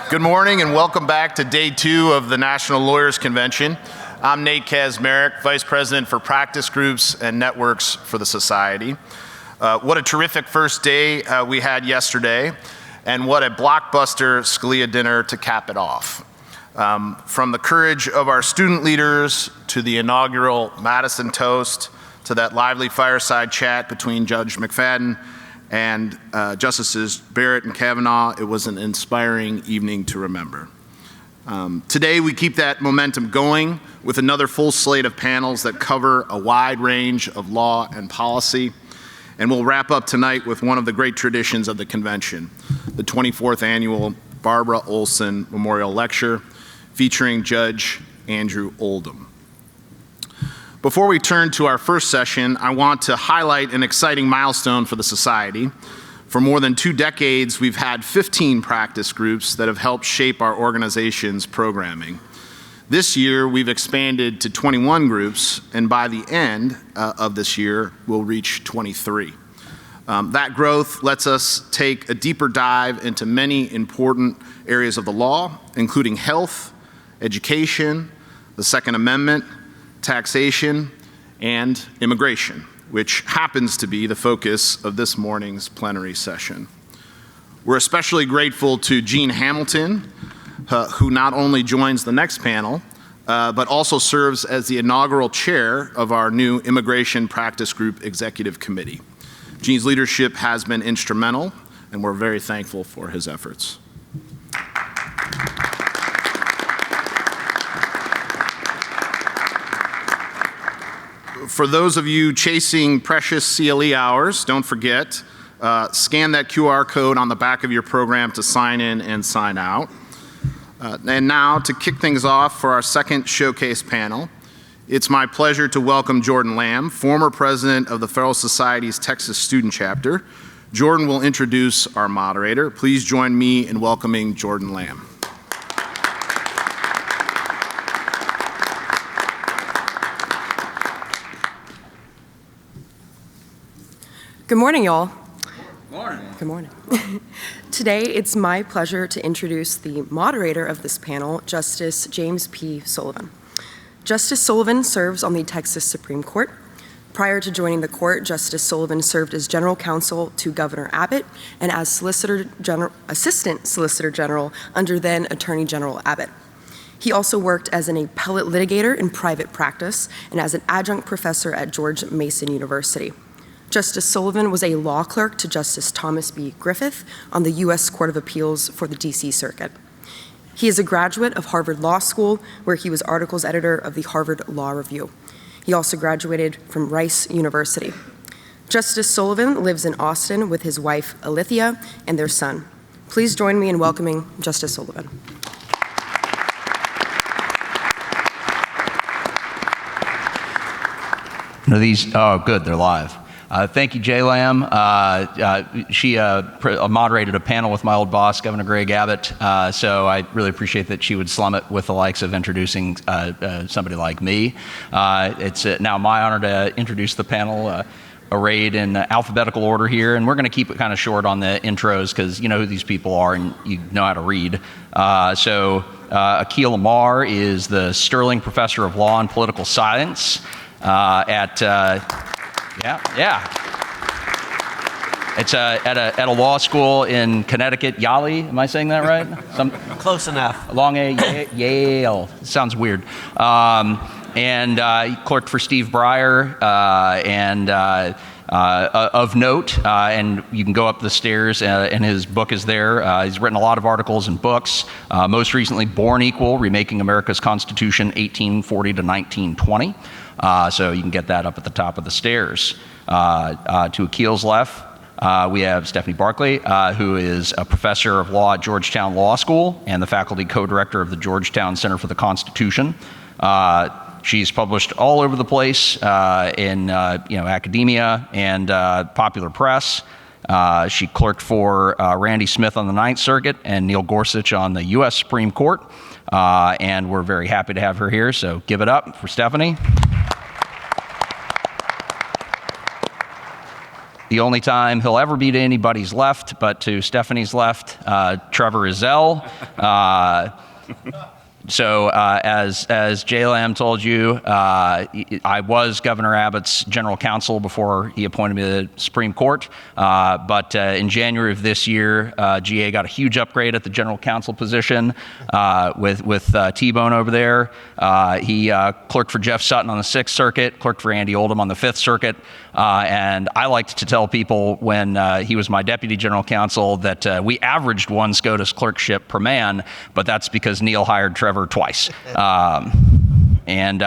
Good morning and welcome back to day 2 of the National Lawyers Convention. I'm Nate Kazmarek, Vice President for Practice Groups and Networks for the Society. What a terrific first day we had yesterday, and what a blockbuster Scalia dinner to cap it off. From the courage of our student leaders to the inaugural Madison toast to that lively fireside chat between Judge McFadden and Justices Barrett and Kavanaugh, it was an inspiring evening to remember. Today we keep that momentum going with another full slate of panels that cover a wide range of law and policy, and we'll wrap up tonight with one of the great traditions of the convention, the 24th annual Barbara Olson Memorial Lecture featuring Judge Andrew Oldham. Before we turn to our first session, I want to highlight an exciting milestone for the Society. For more than 2 decades, we've had 15 practice groups that have helped shape our organization's programming. This year, we've expanded to 21 groups, and by the end of this year, we'll reach 23. That growth lets us take a deeper dive into many important areas of the law, including health, education, the Second Amendment, taxation, and immigration, which happens to be the focus of this morning's plenary session. We're especially grateful to Jean Hamilton, who not only joins the next panel, but also serves as the inaugural chair of our new Immigration Practice Group Executive Committee. Jean's leadership has been instrumental, and we're very thankful for his efforts. For those of you chasing precious CLE hours, don't forget, scan that QR code on the back of your program to sign in and sign out. And now, to kick things off for our second showcase panel, it's my pleasure to welcome Jordan Lamb, former president of the Federalist Society's Texas Student Chapter. Jordan will introduce our moderator. Please join me in welcoming Jordan Lamb. Good morning, y'all. Morning. Good morning. Today, it's my pleasure to introduce the moderator of this panel, Justice James P. Sullivan. Justice Sullivan serves on the Texas Supreme Court. Prior to joining the court, Justice Sullivan served as general counsel to Governor Abbott and as Assistant Solicitor General under then Attorney General Abbott. He also worked as an appellate litigator in private practice and as an adjunct professor at George Mason University. Justice Sullivan was a law clerk to Justice Thomas B. Griffith on the U.S. Court of Appeals for the D.C. Circuit. He is a graduate of Harvard Law School, where he was articles editor of the Harvard Law Review. He also graduated from Rice University. Justice Sullivan lives in Austin with his wife, Alithia, and their son. Please join me in welcoming Justice Sullivan. Oh, good, they're live. Thank you, Jay Lamb. She moderated a panel with my old boss, Governor Greg Abbott, so I really appreciate that she would slum it with the likes of introducing somebody like me. It's now my honor to introduce the panel, arrayed in alphabetical order here, and we're going to keep it kind of short on the intros because you know who these people are and you know how to read. Akhil Amar is the Sterling Professor of Law and Political Science at It's at a law school in Connecticut, Yale. Am I saying that right? Close enough. Along Yale. Sounds weird. And he clerked for Steve Breyer, and of note, and you can go up the stairs, and his book is there. He's written a lot of articles and books, most recently Born Equal, Remaking America's Constitution, 1840 to 1920. So you can get that up at the top of the stairs. To Akhil's left, we have Stephanie Barclay, who is a professor of law at Georgetown Law School and the faculty co-director of the Georgetown Center for the Constitution. She's published all over the place in academia and popular press. She clerked for Randy Smith on the Ninth Circuit and Neil Gorsuch on the U.S. Supreme Court. And we're very happy to have her here, so give it up for Stephanie. the only time he'll ever be to anybody's left, but to Stephanie's left, Trevor Ezell. So as J. Lamb told you, I was Governor Abbott's general counsel before he appointed me to the Supreme Court. But in January of this year, GA got a huge upgrade at the general counsel position with T-Bone over there. He clerked for Jeff Sutton on the 6th Circuit, clerked for Andy Oldham on the 5th Circuit. And I liked to tell people when he was my deputy general counsel that we averaged one SCOTUS clerkship per man, but that's because Neil hired Trevor twice. And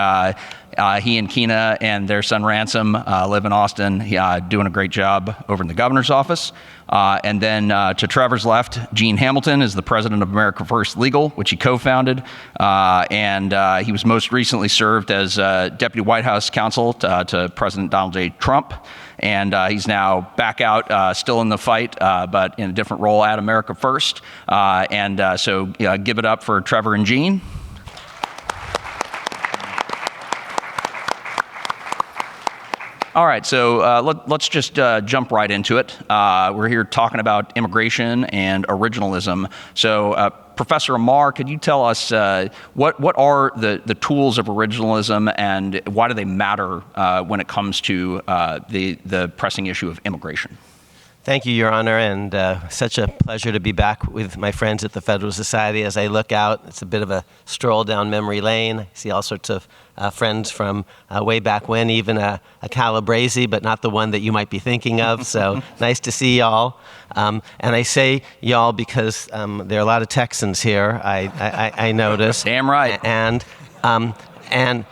he and Keena and their son Ransom live in Austin, doing a great job over in the governor's office. And then to Trevor's left, Gene Hamilton is the president of America First Legal, which he co-founded. And he was most recently served as deputy White House counsel to President Donald J. Trump. And he's now back out, still in the fight, but in a different role at America First. So give it up for Trevor and Gene. All right, so let's just jump right into it. We're here talking about immigration and originalism. So Professor Amar, could you tell us what are the tools of originalism and why do they matter when it comes to the pressing issue of immigration? Thank you, Your Honor, and such a pleasure to be back with my friends at the Federalist Society. As I look out, it's a bit of a stroll down memory lane. I see all sorts of friends from way back when, even a Calabrese, but not the one that you might be thinking of. So nice to see y'all. And I say y'all because there are a lot of Texans here, I notice. Damn right. And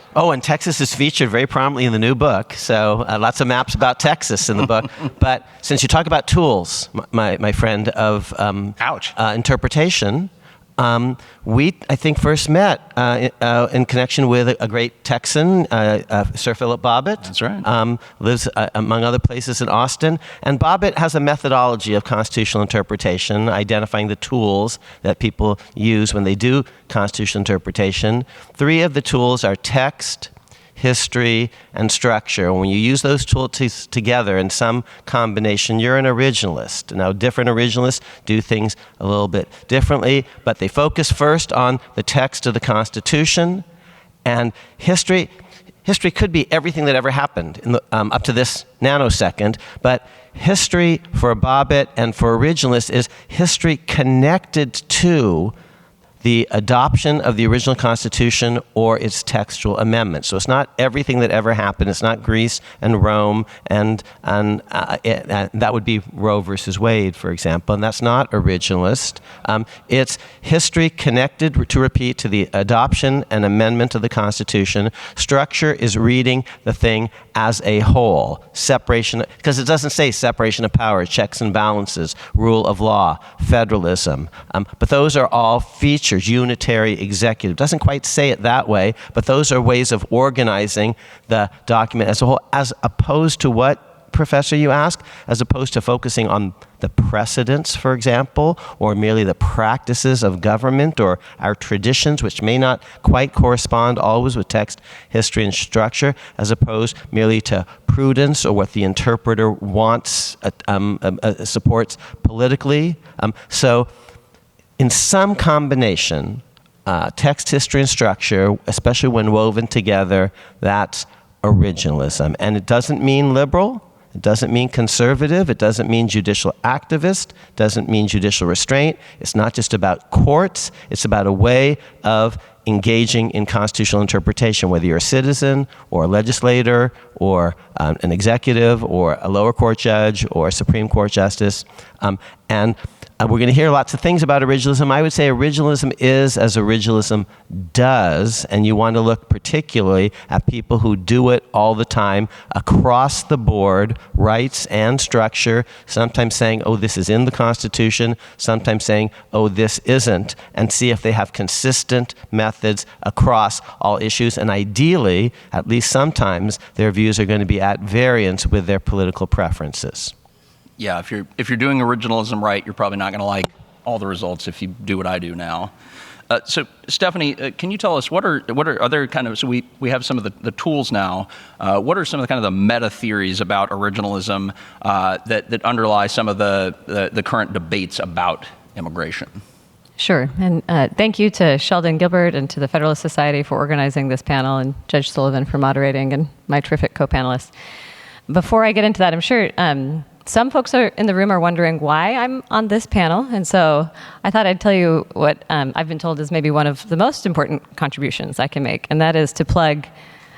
Texas is featured very prominently in the new book, so lots of maps about Texas in the book. But since you talk about tools, my friend, of interpretation, we, I think, first met in connection with a great Texan, Sir Philip Abbott. That's right. Lives, among other places, in Austin. And Abbott has a methodology of constitutional interpretation, identifying the tools that people use when they do constitutional interpretation. 3 of the tools are text, history, and structure. When you use those tools together in some combination, you're an originalist. Now, different originalists do things a little bit differently, but they focus first on the text of the Constitution. And history could be everything that ever happened up to this nanosecond, but history for Abbott and for originalists is history connected to the adoption of the original Constitution or its textual amendments. So it's not everything that ever happened. It's not Greece and Rome, and that would be Roe versus Wade, for example, and that's not originalist. It's history connected, to repeat, to the adoption and amendment of the Constitution. Structure is reading the thing as a whole. Separation, because it doesn't say separation of powers, checks and balances, rule of law, federalism. But those are all features. Unitary executive. Doesn't quite say it that way, but those are ways of organizing the document as a whole, as opposed to what, Professor, you ask? As opposed to focusing on the precedents, for example, or merely the practices of government or our traditions, which may not quite correspond always with text, history, and structure, as opposed merely to prudence or what the interpreter wants, supports politically. So in some combination, text, history, and structure, especially when woven together, that's originalism. And it doesn't mean liberal. It doesn't mean conservative. It doesn't mean judicial activist. It doesn't mean judicial restraint. It's not just about courts. It's about a way of engaging in constitutional interpretation, whether you're a citizen or a legislator or an executive or a lower court judge or a Supreme Court justice. We're going to hear lots of things about originalism. I would say originalism is as originalism does, and you want to look particularly at people who do it all the time across the board, rights and structure, sometimes saying, oh, this is in the Constitution, sometimes saying, oh, this isn't, and see if they have consistent methods across all issues. And ideally, at least sometimes, their views are going to be at variance with their political preferences. Yeah, if you're doing originalism right, you're probably not going to like all the results if you do what I do now. So Stephanie, can you tell us what are other kind of, so we have some of the tools now, what are some of the kind of the meta theories about originalism that underlie some of the current debates about immigration? Sure, and thank you to Sheldon Gilbert and to the Federalist Society for organizing this panel, and Judge Sullivan for moderating, and my terrific co-panelists. Before I get into that, I'm sure some folks in the room are wondering why I'm on this panel, and so I thought I'd tell you what I've been told is maybe one of the most important contributions I can make, and that is to plug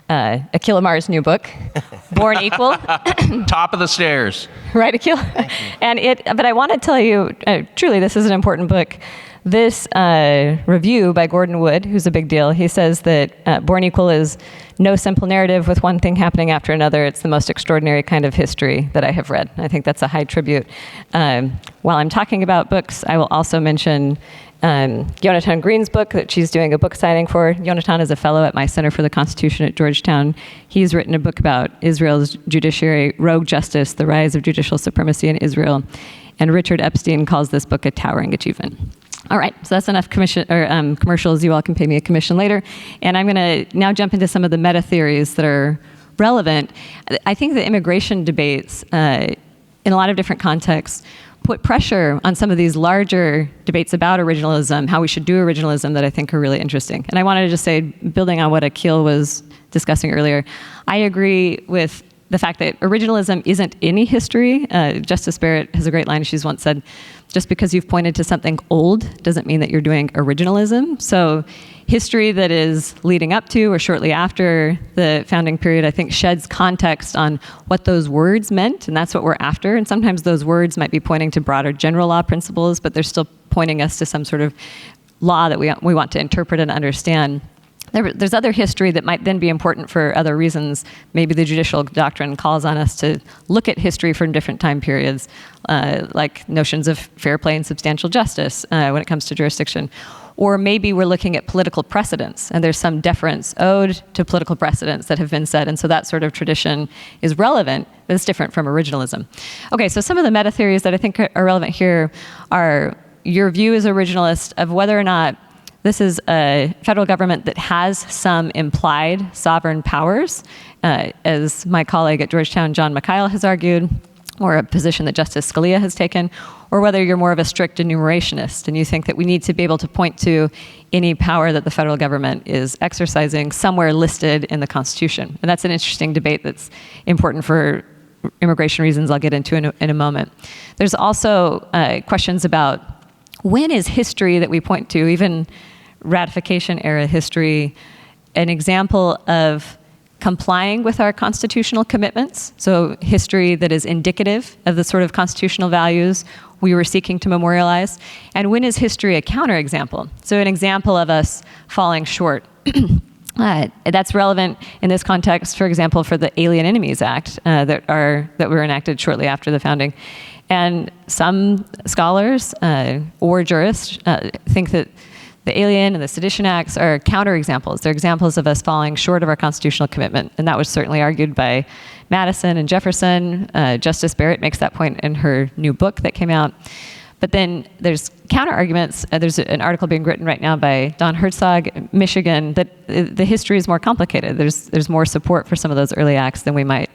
Akhil Amar's new book, Born Equal. Top of the stairs. Right, Akhil? But I want to tell you, truly, this is an important book. This review by Gordon Wood, who's a big deal, he says that Born Equal is no simple narrative with one thing happening after another. It's the most extraordinary kind of history that I have read. I think that's a high tribute. While I'm talking about books, I will also mention Yonatan Green's book that she's doing a book signing for. Yonatan is a fellow at my Center for the Constitution at Georgetown. He's written a book about Israel's judiciary, rogue justice, the rise of judicial supremacy in Israel. And Richard Epstein calls this book a towering achievement. All right, so that's enough commercials. You all can pay me a commission later. And I'm going to now jump into some of the meta theories that are relevant. I think the immigration debates, in a lot of different contexts, put pressure on some of these larger debates about originalism, how we should do originalism, that I think are really interesting. And I wanted to just say, building on what Akhil was discussing earlier, I agree with the fact that originalism isn't any history. Justice Barrett has a great line. She's once said, just because you've pointed to something old doesn't mean that you're doing originalism. So history that is leading up to or shortly after the founding period, I think, sheds context on what those words meant, and that's what we're after. And sometimes those words might be pointing to broader general law principles, but they're still pointing us to some sort of law that we want to interpret and understand. There's other history that might then be important for other reasons. Maybe the judicial doctrine calls on us to look at history from different time periods, like notions of fair play and substantial justice when it comes to jurisdiction. Or maybe we're looking at political precedents, and there's some deference owed to political precedents that have been set, and so that sort of tradition is relevant, but it's different from originalism. Okay, so some of the meta theories that I think are relevant here are your view as originalist of whether or not this is a federal government that has some implied sovereign powers, as my colleague at Georgetown, John McKyle, has argued, or a position that Justice Scalia has taken, or whether you're more of a strict enumerationist and you think that we need to be able to point to any power that the federal government is exercising somewhere listed in the Constitution. And that's an interesting debate that's important for immigration reasons I'll get into in a moment. There's also questions about when is history that we point to, even ratification era history, an example of complying with our constitutional commitments, so history that is indicative of the sort of constitutional values we were seeking to memorialize, and when is history a counterexample, so an example of us falling short. That's relevant in this context, for example, for the Alien Enemies Act that were enacted shortly after the founding. And some scholars or jurists think that the Alien and the Sedition Acts are counterexamples. They're examples of us falling short of our constitutional commitment. And that was certainly argued by Madison and Jefferson. Justice Barrett makes that point in her new book that came out. But then there's counter-arguments. There's an article being written right now by Don Herzog, Michigan, that the history is more complicated. There's more support for some of those early acts than we might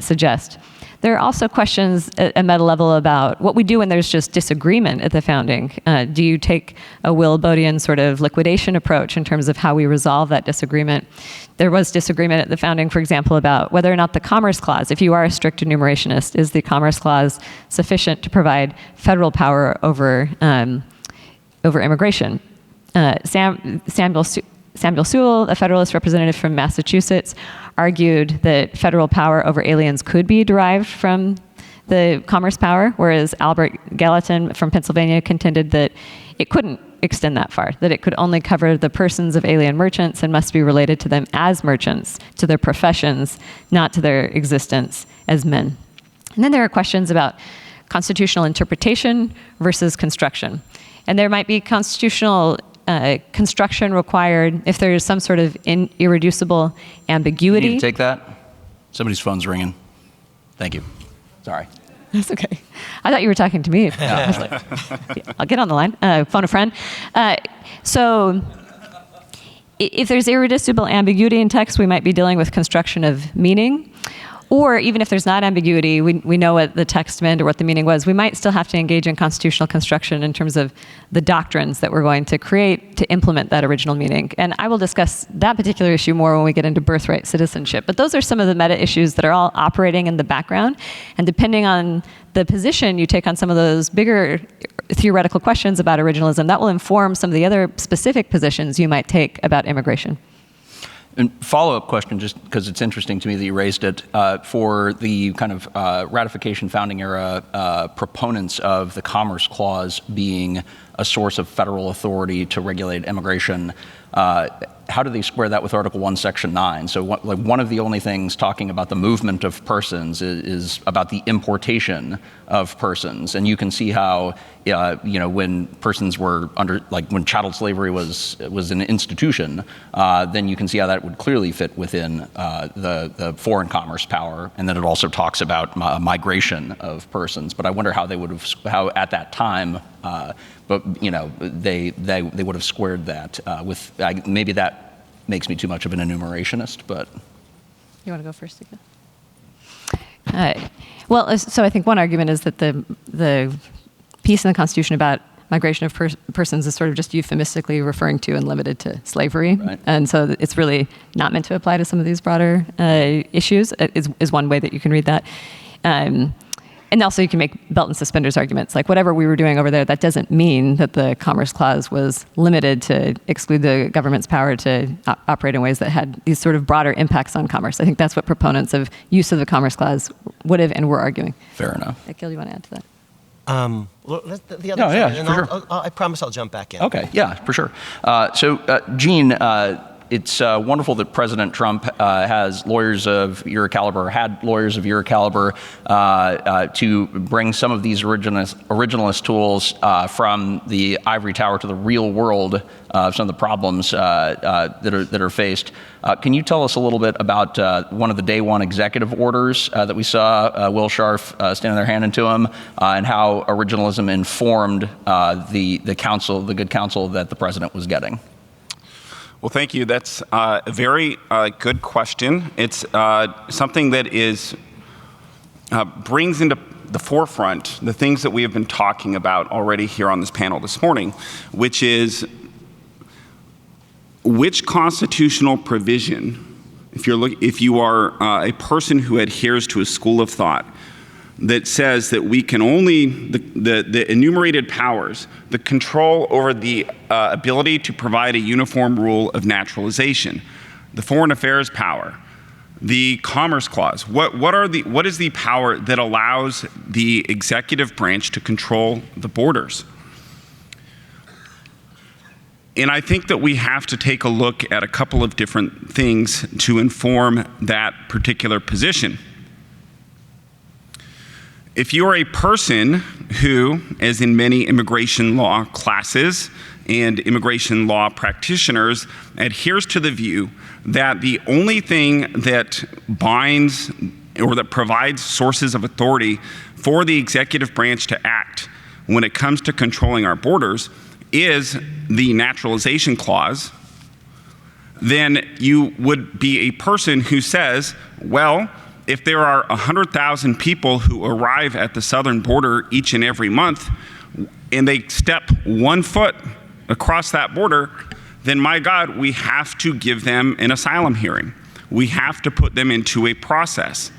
suggest. There are also questions at a meta level about what we do when there's just disagreement at the founding. Do you take a Will Bodian sort of liquidation approach in terms of how we resolve that disagreement? There was disagreement at the founding, for example, about whether or not the Commerce Clause, if you are a strict enumerationist, is the Commerce Clause sufficient to provide federal power over immigration? Samuel Sewell, a Federalist representative from Massachusetts, argued that federal power over aliens could be derived from the commerce power, whereas Albert Gallatin from Pennsylvania contended that it couldn't extend that far, that it could only cover the persons of alien merchants and must be related to them as merchants, to their professions, not to their existence as men. And then there are questions about constitutional interpretation versus construction. And there might be constitutional construction required if there is some sort of irreducible ambiguity. You need to take that? Somebody's phone's ringing. Thank you. Sorry. That's okay. I thought you were talking to me. I was like, I'll get on the line. Phone a friend. So if there's irreducible ambiguity in text, we might be dealing with construction of meaning. Or even if there's not ambiguity, we know what the text meant or what the meaning was, we might still have to engage in constitutional construction in terms of the doctrines that we're going to create to implement that original meaning. And I will discuss that particular issue more when we get into birthright citizenship. But those are some of the meta issues that are all operating in the background. And depending on the position you take on some of those bigger theoretical questions about originalism, that will inform some of the other specific positions you might take about immigration. And follow-up question, just because it's interesting to me that you raised it, for the kind of ratification founding era proponents of the Commerce Clause being a source of federal authority to regulate immigration, how do they square that with Article 1, Section 9? So one of the only things talking about the movement of persons is about the importation of persons. And you can see how, when persons were under, like when chattel slavery was an institution, then you can see how that would clearly fit within the foreign commerce power. And then it also talks about migration of persons. But I wonder how they would have, how at that time, they would have squared that with, maybe that makes me too much of an enumerationist, but. You want to go first again? Well, so I think one argument is that the piece in the Constitution about migration of persons is sort of just euphemistically referring to and limited to slavery. Right. And so it's really not meant to apply to some of these broader issues, is one way that you can read that. And also you can make belt and suspenders arguments. Like whatever we were doing over there, that doesn't mean that the Commerce Clause was limited to exclude the government's power to operate in ways that had these sort of broader impacts on commerce. I think that's what proponents of use of the Commerce Clause would have and were arguing. Fair enough. Akhil, you want to add to that? The other side, and for sure. I promise I'll jump back in. Okay, yeah, for sure. Gene, it's wonderful that President Trump has lawyers of your caliber, had lawyers of your caliber, to bring some of these originalist tools from the ivory tower to the real world of some of the problems that are faced. Can you tell us a little bit about one of the day one executive orders that we saw Will Scharf standing there handing to him, and how originalism informed the counsel, the good counsel that the president was getting? Well, thank you. That's a very good question. It's something that brings into the forefront the things that we have been talking about already here on this panel this morning, which is which constitutional provision, if you are a person who adheres to a school of thought that says that we can only, the enumerated powers, the control over the ability to provide a uniform rule of naturalization, the foreign affairs power, the Commerce Clause, what is the power that allows the executive branch to control the borders? And I think that we have to take a look at a couple of different things to inform that particular position. If you are a person who, as in many immigration law classes and immigration law practitioners, adheres to the view that the only thing that binds or that provides sources of authority for the executive branch to act when it comes to controlling our borders is the naturalization clause, then you would be a person who says, well, if there are 100,000 people who arrive at the southern border each and every month, and they step 1 foot across that border, then my God, we have to give them an asylum hearing. We have to put them into a process.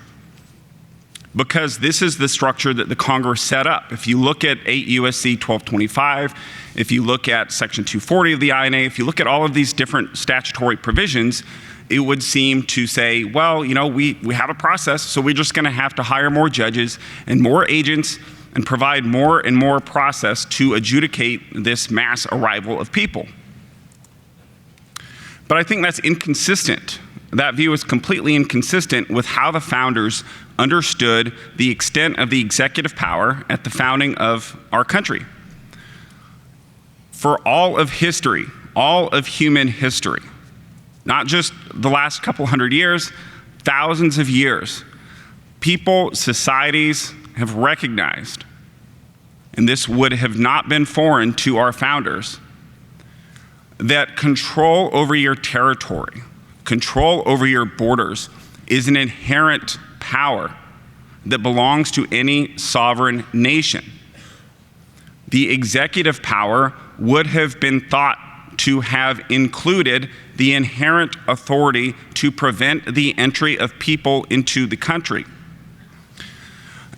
Because this is the structure that the Congress set up. If you look at 8 U.S.C. 1225, if you look at Section 240 of the INA, if you look at all of these different statutory provisions, it would seem to say, well, we have a process, so we're just going to have to hire more judges and more agents and provide more and more process to adjudicate this mass arrival of people. But I think that's inconsistent. That view is completely inconsistent with how the founders understood the extent of the executive power at the founding of our country. For all of history, all of human history, not just the last couple hundred years, thousands of years, people, societies have recognized, and this would have not been foreign to our founders, that control over your territory, control over your borders is an inherent power that belongs to any sovereign nation. The executive power would have been thought to have included the inherent authority to prevent the entry of people into the country.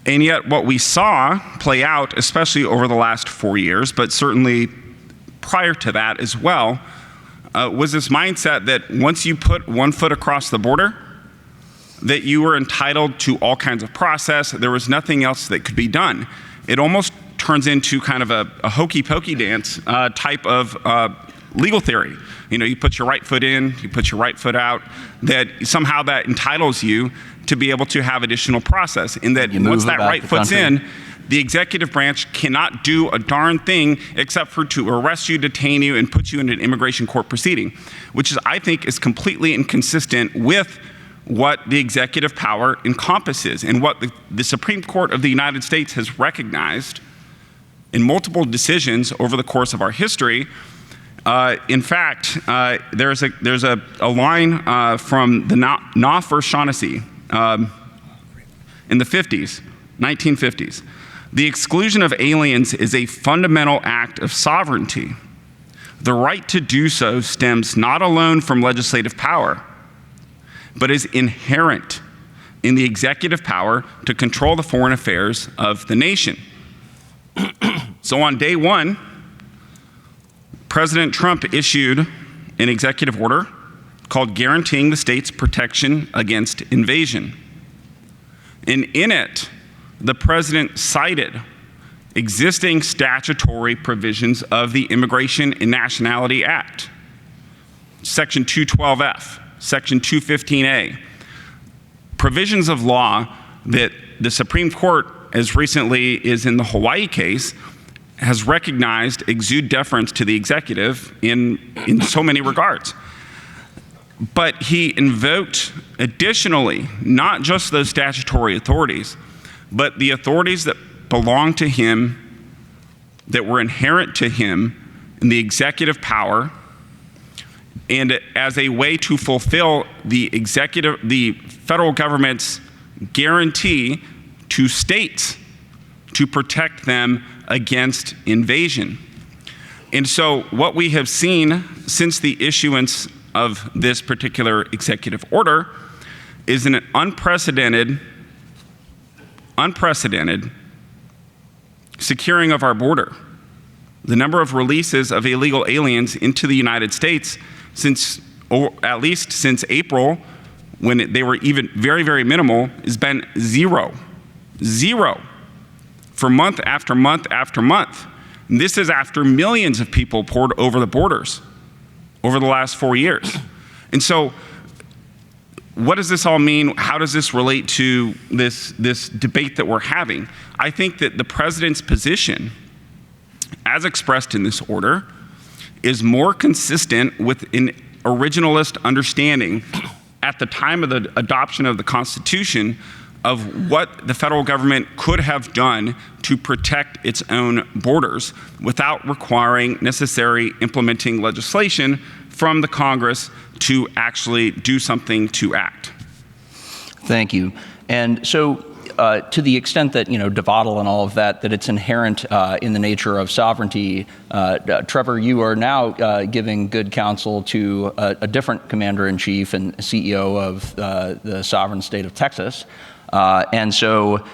And yet what we saw play out, especially over the last 4 years, but certainly prior to that as well, was this mindset that once you put one foot across the border, that you were entitled to all kinds of process. There was nothing else that could be done. It almost turns into kind of a hokey pokey dance type of legal theory. You know, you put your right foot in, you put your right foot out, that somehow that entitles you to be able to have additional process. And that once that right foot's in, the executive branch cannot do a darn thing except for to arrest you, detain you, and put you in an immigration court proceeding, which is, I think, is completely inconsistent with what the executive power encompasses and what the Supreme Court of the United States has recognized in multiple decisions over the course of our history. In fact, there's a line from the Knopf v. Shaughnessy in the 1950s. The exclusion of aliens is a fundamental act of sovereignty. The right to do so stems not alone from legislative power, but is inherent in the executive power to control the foreign affairs of the nation. So on day one, President Trump issued an executive order called Guaranteeing the State's Protection Against Invasion. And in it, the president cited existing statutory provisions of the Immigration and Nationality Act, Section 212F, Section 215A, provisions of law that the Supreme Court, as recently as in the Hawaii case, has recognized exude deference to the executive in so many regards. But he invoked additionally, not just those statutory authorities, but the authorities that belong to him, that were inherent to him in the executive power, and as a way to fulfill the federal government's guarantee to states to protect them against invasion. And so what we have seen since the issuance of this particular executive order is an unprecedented securing of our border. The number of releases of illegal aliens into the United States at least since April, when they were even very, very minimal, has been zero. Zero. For month after month after month. And this is after millions of people poured over the borders over the last 4 years. And so what does this all mean? How does this relate to this debate that we're having? I think that the president's position, as expressed in this order, is more consistent with an originalist understanding at the time of the adoption of the Constitution of what the federal government could have done to protect its own borders without requiring necessary implementing legislation from the Congress to actually do something to act. Thank you. And so to the extent that, Devatel and all of that it's inherent in the nature of sovereignty, Trevor, you are now giving good counsel to a different commander-in-chief and CEO of the sovereign state of Texas. And so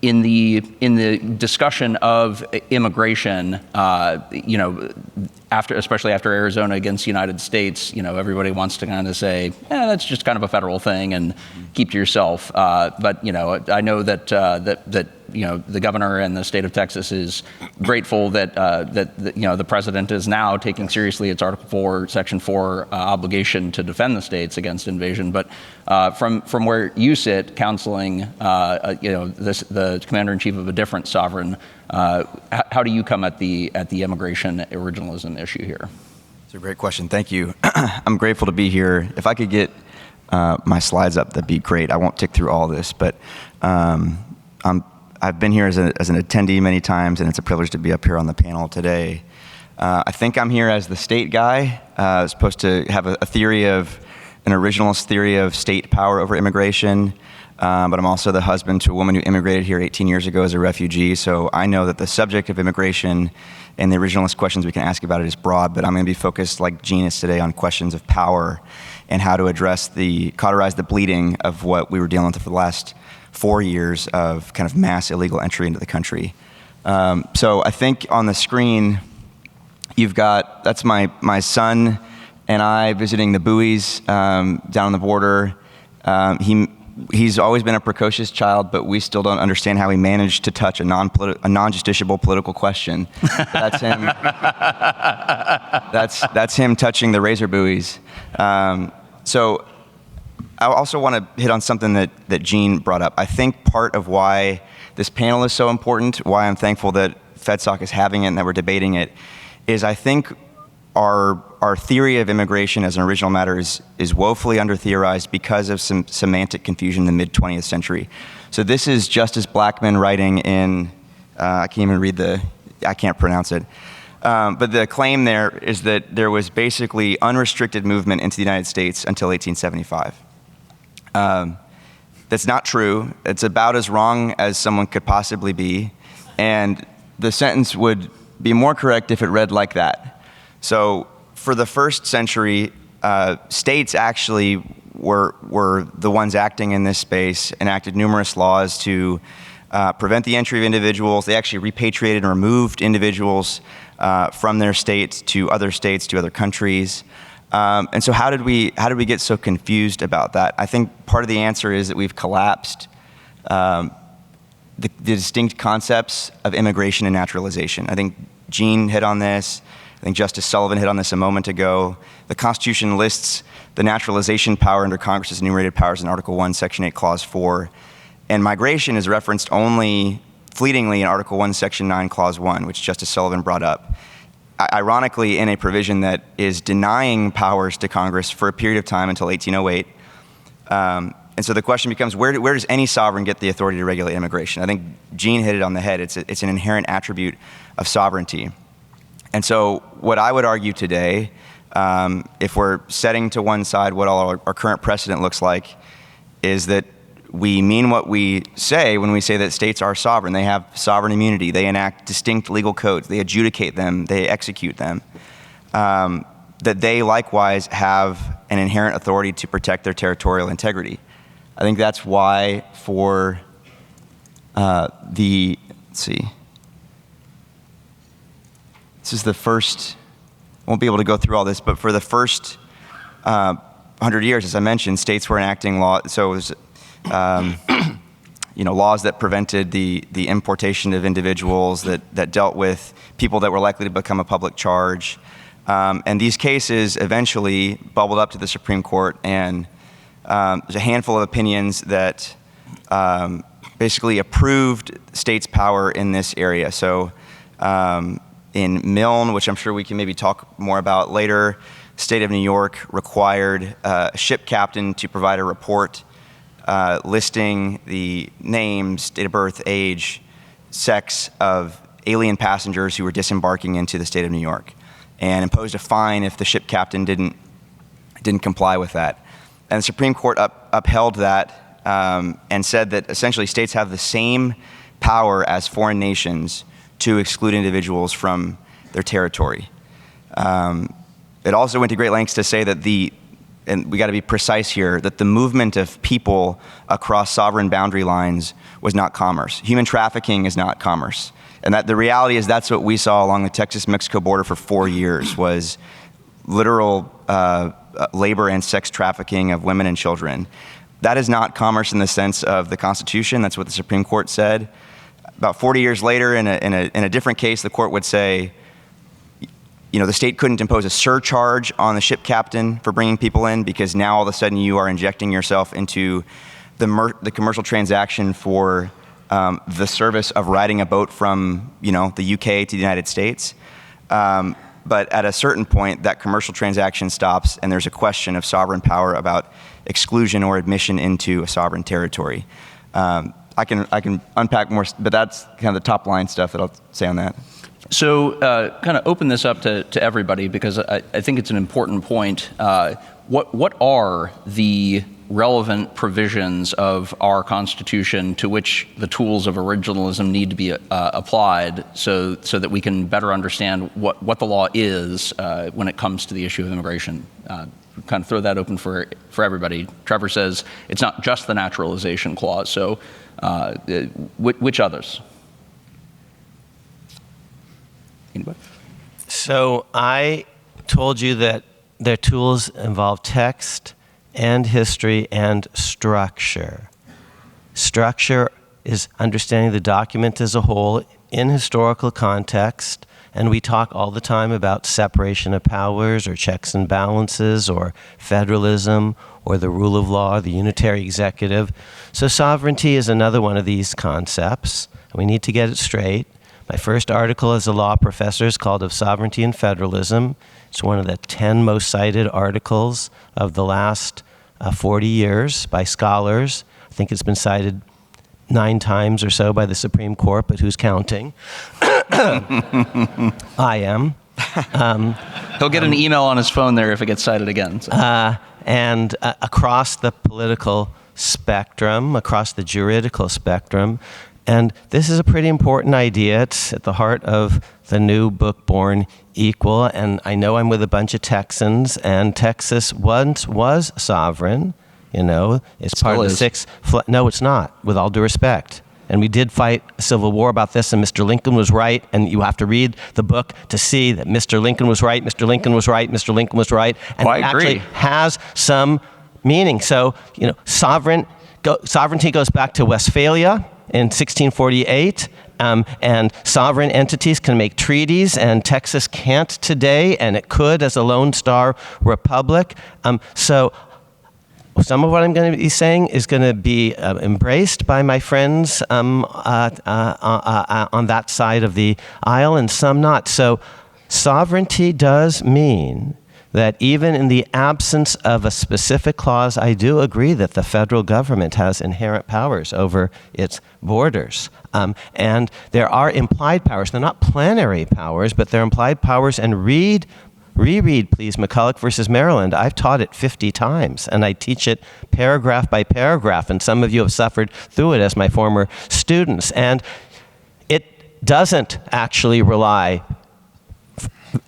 in the discussion of immigration, especially after Arizona against the United States, everybody wants to kind of say, that's just kind of a federal thing and keep to yourself. But I know that the governor and the state of Texas is grateful that the president is now taking seriously its Article 4, Section 4 obligation to defend the states against invasion. But from where you sit, counseling, the commander-in-chief of a different sovereign, how do you come at the immigration originalism issue here? It's a great question. Thank you. I'm grateful to be here. If I could get my slides up, that'd be great. I won't tick through all this, but I've been here as an attendee many times, and it's a privilege to be up here on the panel today. I think I'm here as the state guy, supposed to have an originalist theory of state power over immigration, but I'm also the husband to a woman who immigrated here 18 years ago as a refugee, so I know that the subject of immigration and the originalist questions we can ask about it is broad, but I'm going to be focused, like Gene is today, on questions of power and how to cauterize the bleeding of what we were dealing with for the last 4 years of kind of mass illegal entry into the country. So I think on the screen, that's my son and I visiting the buoys down on the border. He's always been a precocious child, but we still don't understand how he managed to touch a non-justiciable political question. That's him. That's him touching the razor buoys. So I also want to hit on something that Gene brought up. I think part of why this panel is so important, why I'm thankful that FedSoc is having it and that we're debating it, is I think our theory of immigration as an original matter is woefully under-theorized because of some semantic confusion in the mid-20th century. So this is Justice Blackmun writing in, I can't pronounce it, but the claim there is that there was basically unrestricted movement into the United States until 1875. That's not true. It's about as wrong as someone could possibly be, and the sentence would be more correct if it read like that. So for the first century, states actually were the ones acting in this space, enacted numerous laws to prevent the entry of individuals. They actually repatriated and removed individuals from their states, to other countries. And so how did we get so confused about that? I think part of the answer is that we've collapsed the distinct concepts of immigration and naturalization. I think Gene hit on this. I think Justice Sullivan hit on this a moment ago. The Constitution lists the naturalization power under Congress's enumerated powers in Article 1, Section 8, Clause 4. And migration is referenced only fleetingly in Article 1, Section 9, Clause 1, which Justice Sullivan brought up. Ironically, in a provision that is denying powers to Congress for a period of time until 1808. And so the question becomes, where does any sovereign get the authority to regulate immigration? I think Gene hit it on the head. It's an inherent attribute of sovereignty. And so what I would argue today, if we're setting to one side what all our current precedent looks like, is that we mean what we say when we say that states are sovereign. They have sovereign immunity. They enact distinct legal codes. They adjudicate them. They execute them. That they likewise have an inherent authority to protect their territorial integrity. I think that's why for let's see. This is the first, I won't be able to go through all this, but for the first 100 years, as I mentioned, states were enacting law. So it was, laws that prevented the importation of individuals, that dealt with people that were likely to become a public charge. And these cases eventually bubbled up to the Supreme Court, and there's a handful of opinions that basically approved states' power in this area. So in Milne, which I'm sure we can maybe talk more about later, state of New York required a ship captain to provide a report listing the names, date of birth, age, sex of alien passengers who were disembarking into the state of New York, and imposed a fine if the ship captain didn't comply with that. And the Supreme Court upheld that and said that essentially states have the same power as foreign nations to exclude individuals from their territory. It also went to great lengths to say that and we got to be precise here, that the movement of people across sovereign boundary lines was not commerce. Human trafficking is not commerce. And that the reality is that's what we saw along the Texas-Mexico border for 4 years, was literal labor and sex trafficking of women and children. That is not commerce in the sense of the Constitution. That's what the Supreme Court said. About 40 years later, in a different case, the court would say, the state couldn't impose a surcharge on the ship captain for bringing people in, because now all of a sudden you are injecting yourself into the commercial transaction for the service of riding a boat from the UK to the United States. But at a certain point, that commercial transaction stops, and there's a question of sovereign power about exclusion or admission into a sovereign territory. I can unpack more, but that's kind of the top line stuff that I'll say on that. So kind of open this up to everybody, because I think it's an important point. What are the relevant provisions of our Constitution to which the tools of originalism need to be applied so that we can better understand what the law is when it comes to the issue of immigration? Kind of throw that open for everybody. Trevor says it's not just the naturalization clause, so which others? Anybody? So I told you that their tools involve text and history and structure. Structure is understanding the document as a whole in historical context, and we talk all the time about separation of powers or checks and balances or federalism or the rule of law, the unitary executive. So sovereignty is another one of these concepts. We need to get it straight. My first article as a law professor is called Of Sovereignty and Federalism. It's one of the 10 most cited articles of the last 40 years by scholars. I think it's been cited 9 times or so by the Supreme Court, but who's counting? I am. He'll get an email on his phone there if it gets cited again. So. And across the political spectrum, across the juridical spectrum. And this is a pretty important idea. It's at the heart of the new book, Born Equal. And I know I'm with a bunch of Texans, and Texas once was sovereign. You know, it's part of the sixth. No, it's not, with all due respect. And we did fight a civil war about this, and Mr. Lincoln was right. And you have to read the book to see that Mr. Lincoln was right, Mr. Lincoln was right, Mr. Lincoln was right. And I it agree. actually has some meaning. So, you know, sovereignty goes back to Westphalia in 1648, and sovereign entities can make treaties, and Texas can't today, and it could as a Lone Star Republic. So some of what I'm going to be saying is going to be embraced by my friends on that side of the aisle, and some not. So sovereignty does mean that even in the absence of a specific clause, I do agree that the federal government has inherent powers over its borders. And there are implied powers. They're not plenary powers, but they're implied powers. And reread, please, McCulloch versus Maryland. I've taught it 50 times, and I teach it paragraph by paragraph, and some of you have suffered through it as my former students. And it doesn't actually rely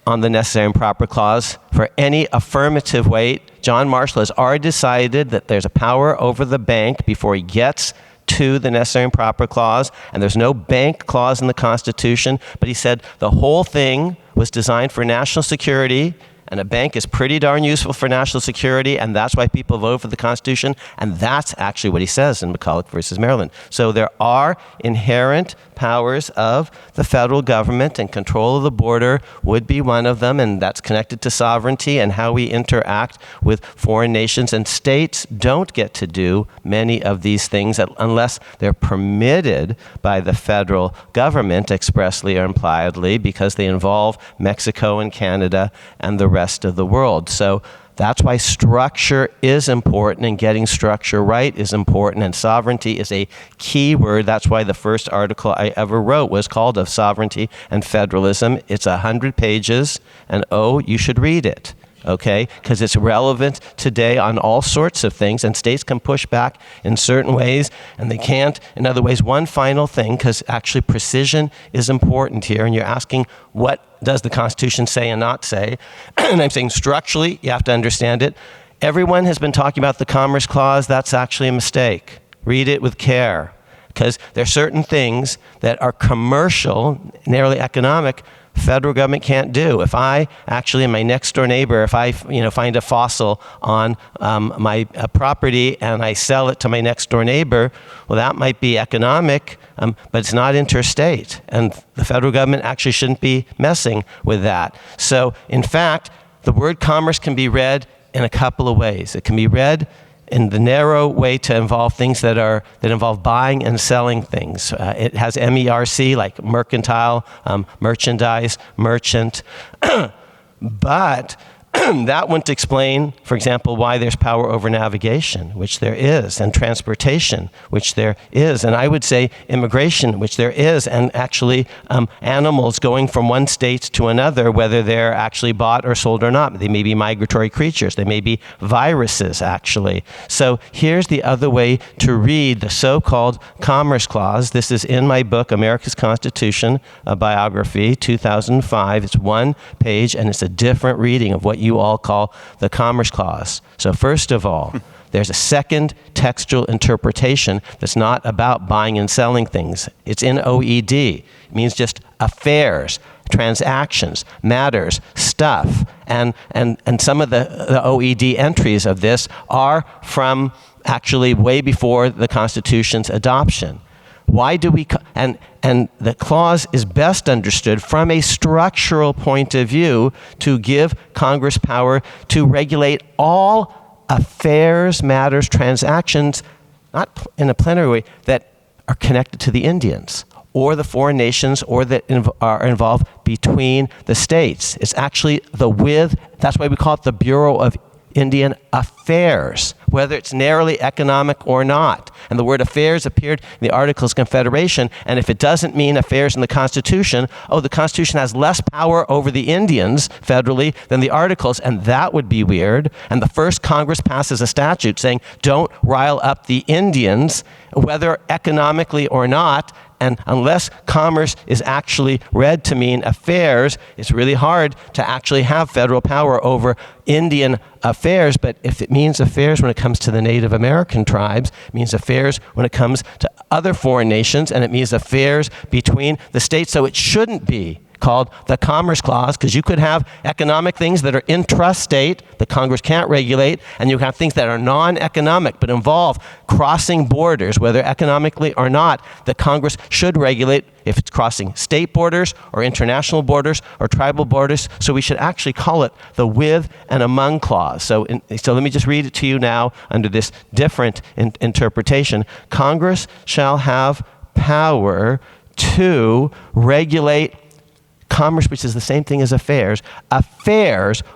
on the necessary and proper clause for any affirmative weight. John Marshall has already decided that there's a power over the bank before he gets to the necessary and proper clause, and there's no bank clause in the Constitution, but he said the whole thing was designed for national security, and a bank is pretty darn useful for national security, and that's why people vote for the Constitution, and that's actually what he says in McCulloch versus Maryland. So there are inherent powers of the federal government, and control of the border would be one of them, and that's connected to sovereignty and how we interact with foreign nations. And states don't get to do many of these things unless they're permitted by the federal government expressly or impliedly, because they involve Mexico and Canada and the rest of the world. So that's why structure is important, and getting structure right is important, and sovereignty is a key word. That's why the first article I ever wrote was called Of Sovereignty and Federalism. It's 100 pages, and you should read it, okay? Because it's relevant today on all sorts of things, and states can push back in certain ways, and they can't in other ways. One final thing, because actually precision is important here, and you're asking what does the Constitution say and not say, and I'm saying structurally, you have to understand it. Everyone has been talking about the Commerce Clause. That's actually a mistake. Read it with care, because there are certain things that are commercial, narrowly economic, federal government can't do. If I actually, my next door neighbor, if I find a fossil on my property and I sell it to my next door neighbor, well, that might be economic, but it's not interstate. And the federal government actually shouldn't be messing with that. So in fact, the word commerce can be read in a couple of ways. It can be read in the narrow way to involve things that involve buying and selling things. It has MERC, like mercantile, merchandise, merchant. But that wouldn't explain, for example, why there's power over navigation, which there is, and transportation, which there is, and I would say immigration, which there is, and actually animals going from one state to another, whether they're actually bought or sold or not. They may be migratory creatures. They may be viruses, actually. So here's the other way to read the so-called Commerce Clause. This is in my book, America's Constitution, a biography, 2005. It's one page, and it's a different reading of what you all call the Commerce Clause. So first of all, there's a second textual interpretation that's not about buying and selling things. It's in OED. It means just affairs, transactions, matters, stuff. And some of the OED entries of this are from actually way before the Constitution's adoption. Why do we, and the clause is best understood from a structural point of view to give Congress power to regulate all affairs, matters, transactions, not in a plenary way, that are connected to the Indians or the foreign nations or that are involved between the states. It's actually that's why we call it the Bureau of Indian Affairs, whether it's narrowly economic or not. And the word affairs appeared in the Articles of Confederation, and if it doesn't mean affairs in the Constitution, the Constitution has less power over the Indians federally than the Articles, and that would be weird. And the first Congress passes a statute saying, don't rile up the Indians, whether economically or not. And unless commerce is actually read to mean affairs, it's really hard to actually have federal power over Indian affairs. But if it means affairs when it comes to the Native American tribes, it means affairs when it comes to other foreign nations, and it means affairs between the states. So it shouldn't be called the Commerce Clause, because you could have economic things that are intrastate that Congress can't regulate, and you have things that are non-economic but involve crossing borders, whether economically or not, that Congress should regulate if it's crossing state borders or international borders or tribal borders. So we should actually call it the with and among clause. So let me just read it to you now under this different interpretation. Congress shall have power to regulate commerce, which is the same thing as affairs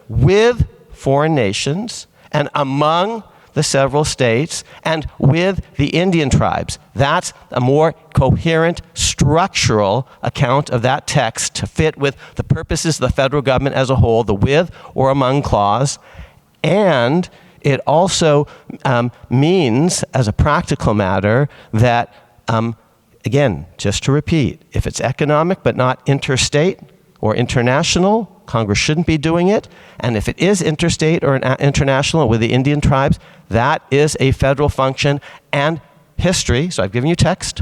with foreign nations and among the several states and with the Indian tribes. That's a more coherent, structural account of that text to fit with the purposes of the federal government as a whole, the with or among clause. And it also means, as a practical matter, that again, just to repeat, if it's economic but not interstate or international, Congress shouldn't be doing it. And if it is interstate or international with the Indian tribes, that is a federal function and history. So I've given you text,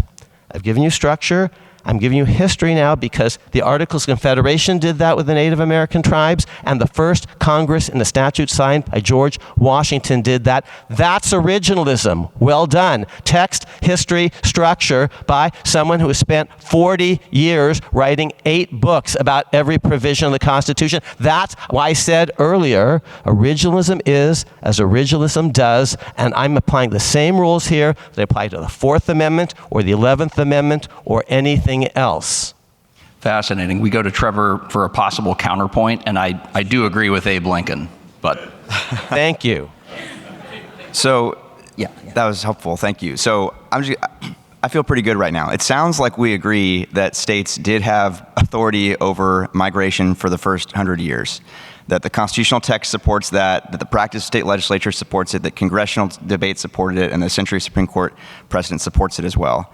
I've given you structure, I'm giving you history now because the Articles of Confederation did that with the Native American tribes, and the first Congress in the statute signed by George Washington did that. That's originalism. Well done. Text, history, structure by someone who has spent 40 years writing 8 books about every provision of the Constitution. That's why I said earlier, originalism is as originalism does, and I'm applying the same rules here that apply to the 4th Amendment or the 11th Amendment or anything else. Fascinating. We go to Trevor for a possible counterpoint, and I do agree with Abe Lincoln, but... Thank you. So, yeah, that was helpful. Thank you. So, I feel pretty good right now. It sounds like we agree that states did have authority over migration for the first 100 years, that the constitutional text supports that the practice of state legislature supports it, that congressional debate supported it, and the century Supreme Court precedent supports it as well.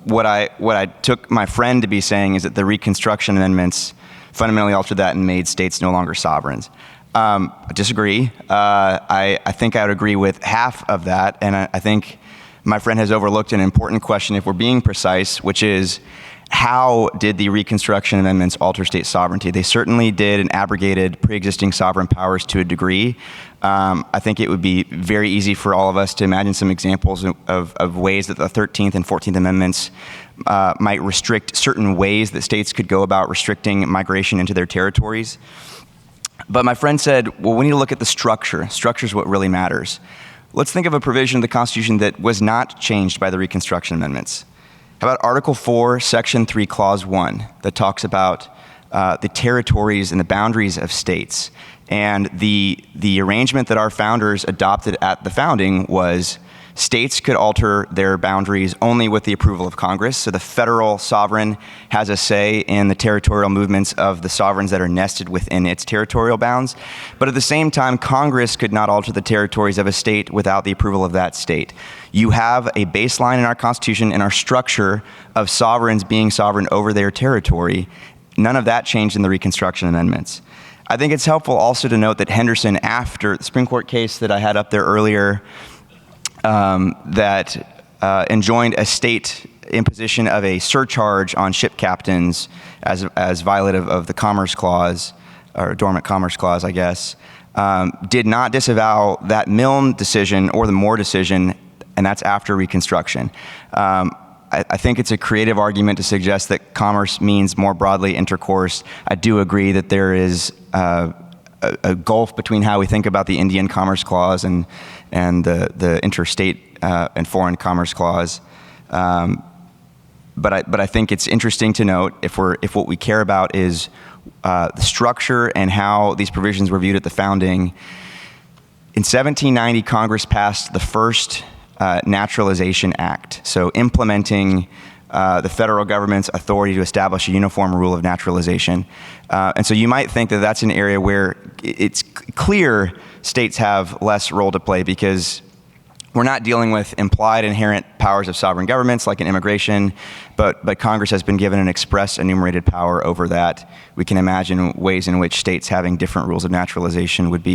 What I took my friend to be saying is that the Reconstruction Amendments fundamentally altered that and made states no longer sovereigns. I disagree. I think I would agree with half of that, and I think my friend has overlooked an important question if we're being precise, which is how did the Reconstruction Amendments alter state sovereignty? They certainly did and abrogated pre-existing sovereign powers to a degree. I think it would be very easy for all of us to imagine some examples of ways that the 13th and 14th Amendments might restrict certain ways that states could go about restricting migration into their territories. But my friend said, well, we need to look at the structure. Structure is what really matters. Let's think of a provision of the Constitution that was not changed by the Reconstruction Amendments. How about Article 4, Section 3, Clause 1, that talks about the territories and the boundaries of states. And the arrangement that our founders adopted at the founding was states could alter their boundaries only with the approval of Congress. So the federal sovereign has a say in the territorial movements of the sovereigns that are nested within its territorial bounds. But at the same time, Congress could not alter the territories of a state without the approval of that state. You have a baseline in our Constitution, in our structure, of sovereigns being sovereign over their territory. None of that changed in the Reconstruction Amendments. I think it's helpful also to note that Henderson, after the Supreme Court case that I had up there earlier, that enjoined a state imposition of a surcharge on ship captains as violative of the Commerce Clause, or Dormant Commerce Clause, I guess, did not disavow that Milne decision or the Moore decision, and that's after Reconstruction. I think it's a creative argument to suggest that commerce means more broadly intercourse. I do agree that there is a gulf between how we think about the Indian Commerce Clause and the interstate and foreign commerce clause. But I think it's interesting to note, if what we care about is the structure and how these provisions were viewed at the founding, in 1790, Congress passed the first Naturalization Act, so implementing the federal government's authority to establish a uniform rule of naturalization. And so you might think that that's an area where it's clear states have less role to play, because we're not dealing with implied inherent powers of sovereign governments like in immigration, but Congress has been given an express enumerated power over that. We can imagine ways in which states having different rules of naturalization would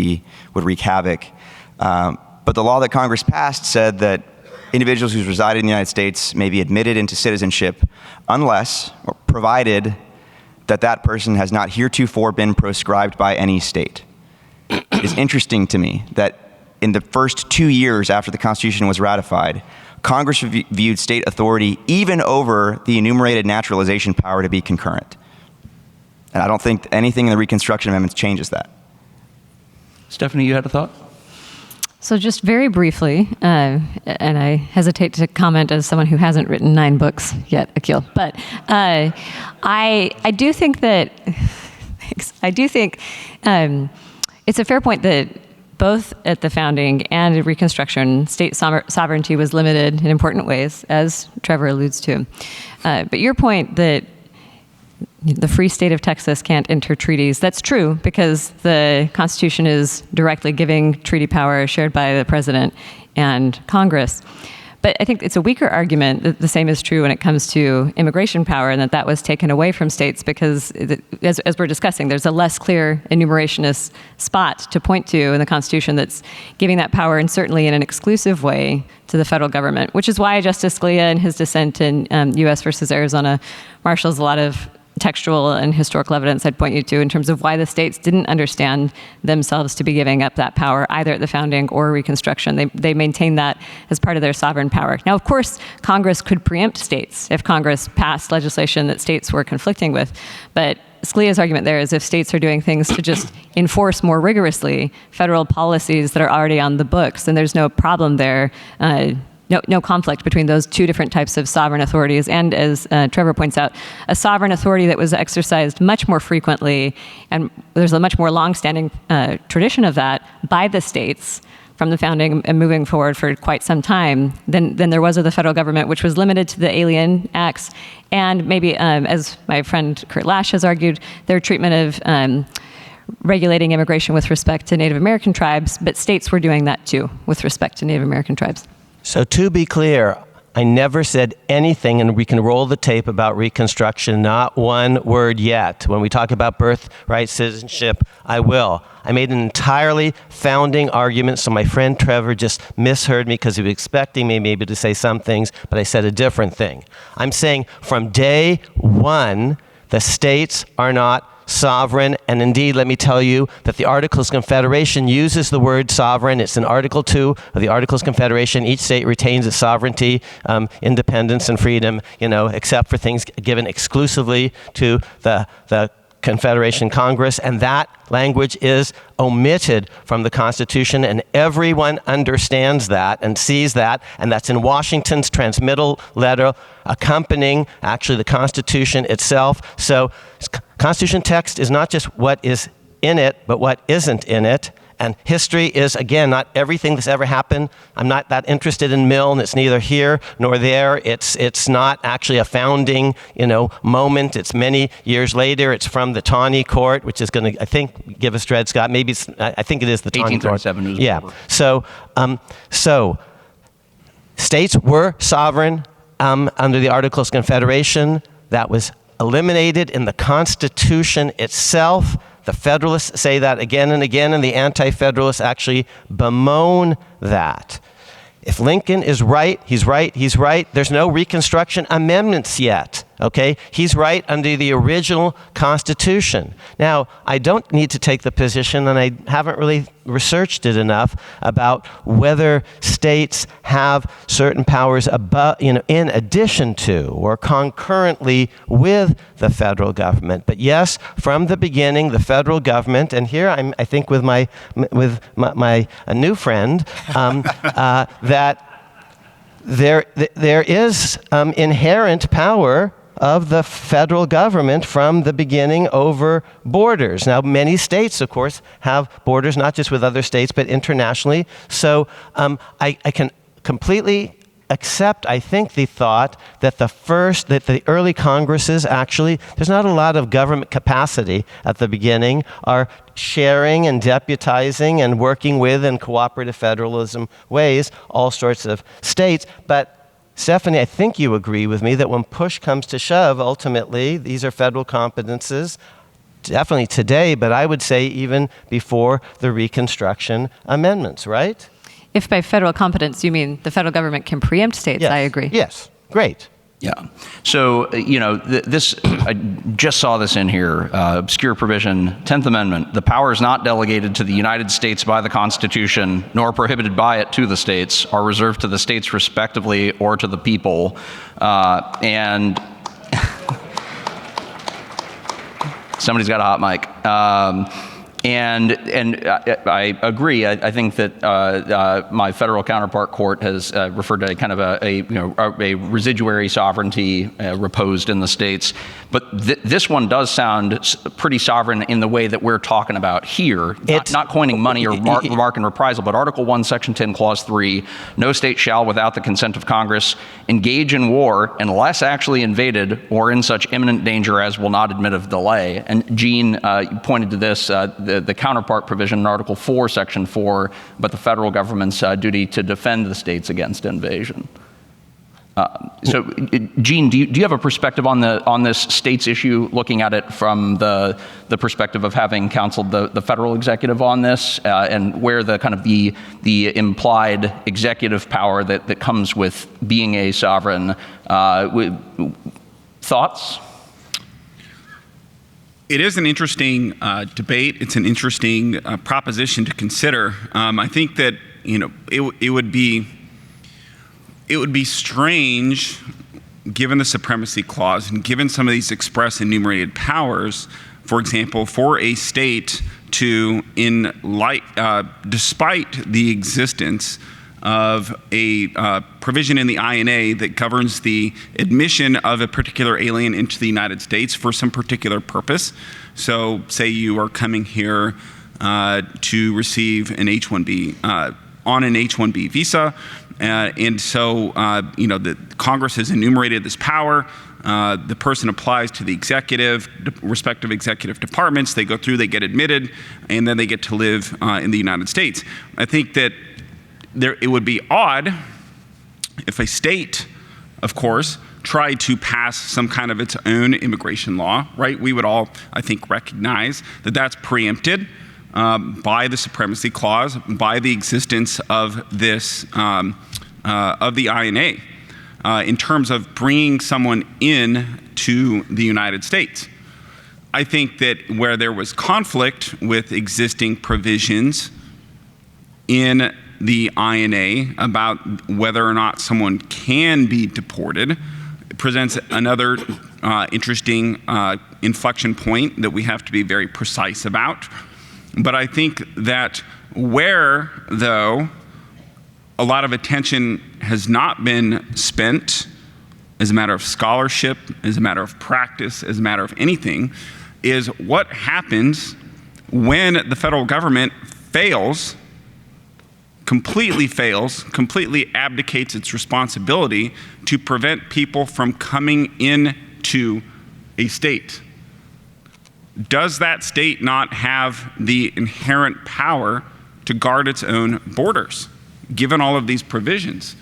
wreak havoc. But the law that Congress passed said that individuals who reside in the United States may be admitted into citizenship unless, or provided, that that person has not heretofore been proscribed by any state. It is interesting to me that in the first 2 years after the Constitution was ratified, Congress viewed state authority even over the enumerated naturalization power to be concurrent. And I don't think anything in the Reconstruction Amendments changes that. Stephanie, you had a thought? So just very briefly, and I hesitate to comment as someone who hasn't written 9 books yet, Akhil, but I do think that it's a fair point that both at the founding and at Reconstruction, state sovereignty was limited in important ways, as Trevor alludes to. But your point that the free state of Texas can't enter treaties, that's true, because the Constitution is directly giving treaty power shared by the president and Congress. But I think it's a weaker argument that the same is true when it comes to immigration power, and that was taken away from states because, as we're discussing, there's a less clear enumerationist spot to point to in the Constitution that's giving that power, and certainly in an exclusive way, to the federal government, which is why Justice Scalia, in his dissent in U.S. versus Arizona, marshals a lot of textual and historical evidence I'd point you to in terms of why the states didn't understand themselves to be giving up that power either at the founding or Reconstruction. They maintained that as part of their sovereign power. Now, of course, Congress could preempt states if Congress passed legislation that states were conflicting with, but Scalia's argument there is if states are doing things to just enforce more rigorously federal policies that are already on the books, then there's no problem there. No conflict between those two different types of sovereign authorities. And as Trevor points out, a sovereign authority that was exercised much more frequently, and there's a much more longstanding tradition of that by the states from the founding and moving forward for quite some time than there was of the federal government, which was limited to the Alien Acts. And maybe, as my friend Kurt Lash has argued, their treatment of regulating immigration with respect to Native American tribes, but states were doing that too with respect to Native American tribes. So to be clear, I never said anything, and we can roll the tape, about Reconstruction, not one word yet. When we talk about birthright citizenship, I will. I made an entirely founding argument, so my friend Trevor just misheard me because he was expecting me maybe to say some things, but I said a different thing. I'm saying from day one, the states are not sovereign, and indeed, let me tell you that the Articles of Confederation uses the word sovereign. It's in Article 2 of the Articles of Confederation. Each state retains its sovereignty, independence, and freedom, except for things given exclusively to the Confederation Congress, and that language is omitted from the Constitution, and everyone understands that and sees that, and that's in Washington's transmittal letter accompanying actually the Constitution itself. So Constitution text is not just what is in it, but what isn't in it. And history is, again, not everything that's ever happened. I'm not that interested in Milne. It's neither here nor there. It's not actually a founding, moment. It's many years later. It's from the Taney Court, which is going to, I think, give us Dred Scott. Maybe I think it is the Taney Court. 1837. Yeah. So states were sovereign under the Articles of Confederation. That was eliminated in the Constitution itself. The Federalists say that again and again, and the Anti-Federalists actually bemoan that. If Lincoln is right, he's right, he's right. There's no Reconstruction amendments yet, okay? He's right under the original Constitution. Now, I don't need to take the position, and I haven't really researched it enough, about whether states have certain powers above, in addition to or concurrently with the federal government. But yes, from the beginning, the federal government, and here I think with my new friend, that there is inherent power of the federal government from the beginning over borders. Now, many states, of course, have borders, not just with other states, but internationally. So I can completely accept, I think, the thought that the early Congresses actually, there's not a lot of government capacity at the beginning, are sharing and deputizing and working with in cooperative federalism ways all sorts of states. But Stephanie, I think you agree with me that when push comes to shove, ultimately, these are federal competences, definitely today, but I would say even before the Reconstruction amendments, right? If by federal competence you mean the federal government can preempt states, Yes. I agree. Yes, great. Yeah. So, this, I just saw this in here, obscure provision, 10th Amendment. The power is not delegated to the United States by the Constitution, nor prohibited by it to the states, are reserved to the states respectively or to the people. And somebody's got a hot mic. And I agree. I think that my federal counterpart court has referred to kind of a residuary sovereignty reposed in the states. But this one does sound pretty sovereign in the way that we're talking about here. Not coining money or mark and reprisal, but Article 1, Section 10, Clause 3, no state shall, without the consent of Congress, engage in war unless actually invaded or in such imminent danger as will not admit of delay. And Gene, you pointed to this, the counterpart provision in Article 4, Section 4, but the federal government's duty to defend the states against invasion. So, Gene, do you have a perspective on this states issue, looking at it from the perspective of having counseled the federal executive on this, and where the kind of the implied executive power that comes with being a sovereign? Thoughts? It is an interesting debate. It's an interesting proposition to consider. I think that it would be strange, given the supremacy clause and given some of these express enumerated powers, for example, for a state to, despite the existence of a provision in the INA that governs the admission of a particular alien into the United States for some particular purpose. So say you are coming here to receive an H-1B, on an H-1B visa, and so the Congress has enumerated this power. The person applies to the respective executive departments, they go through, they get admitted, and then they get to live in the United States. I think that it would be odd if a state, of course, tried to pass some kind of its own immigration law, right? We would all, I think, recognize that that's preempted by the supremacy clause, by the existence of this, of the INA, in terms of bringing someone in to the United States. I think that where there was conflict with existing provisions in the INA about whether or not someone can be deported, presents another interesting inflection point that we have to be very precise about. But I think that where, though, a lot of attention has not been spent as a matter of scholarship, as a matter of practice, as a matter of anything, is what happens when the federal government completely abdicates its responsibility to prevent people from coming into a state. Does that state not have the inherent power to guard its own borders, given all of these provisions?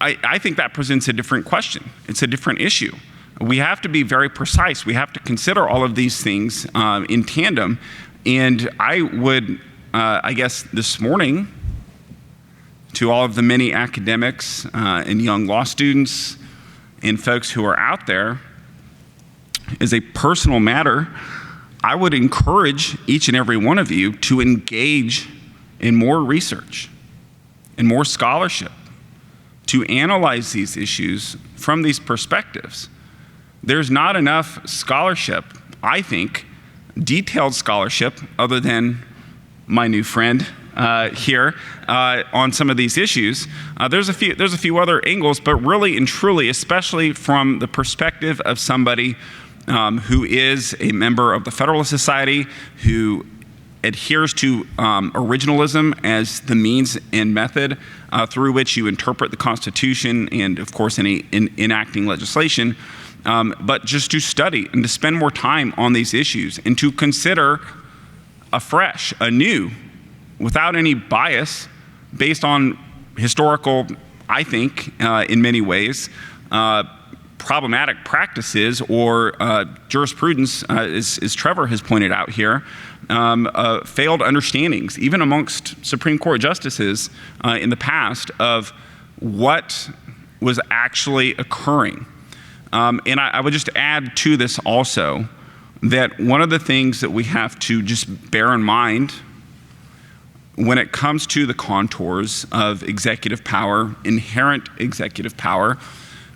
I think that presents a different question. It's a different issue. We have to be very precise. We have to consider all of these things in tandem. And I would, I guess this morning, to all of the many academics and young law students and folks who are out there, as a personal matter, I would encourage each and every one of you to engage in more research and more scholarship, to analyze these issues from these perspectives. There's not enough scholarship, I think, detailed scholarship, other than my new friend here on some of these issues. There's a few other angles, but really and truly, especially from the perspective of somebody who is a member of the Federalist Society, who adheres to originalism as the means and method through which you interpret the Constitution and, of course, any enacting legislation, but just to study and to spend more time on these issues and to consider afresh, anew, without any bias, based on historical, I think, in many ways, problematic practices or jurisprudence, as Trevor has pointed out here, failed understandings, even amongst Supreme Court justices in the past, of what was actually occurring. And I would just add to this also that one of the things that we have to just bear in mind when it comes to the contours of executive power, inherent executive power,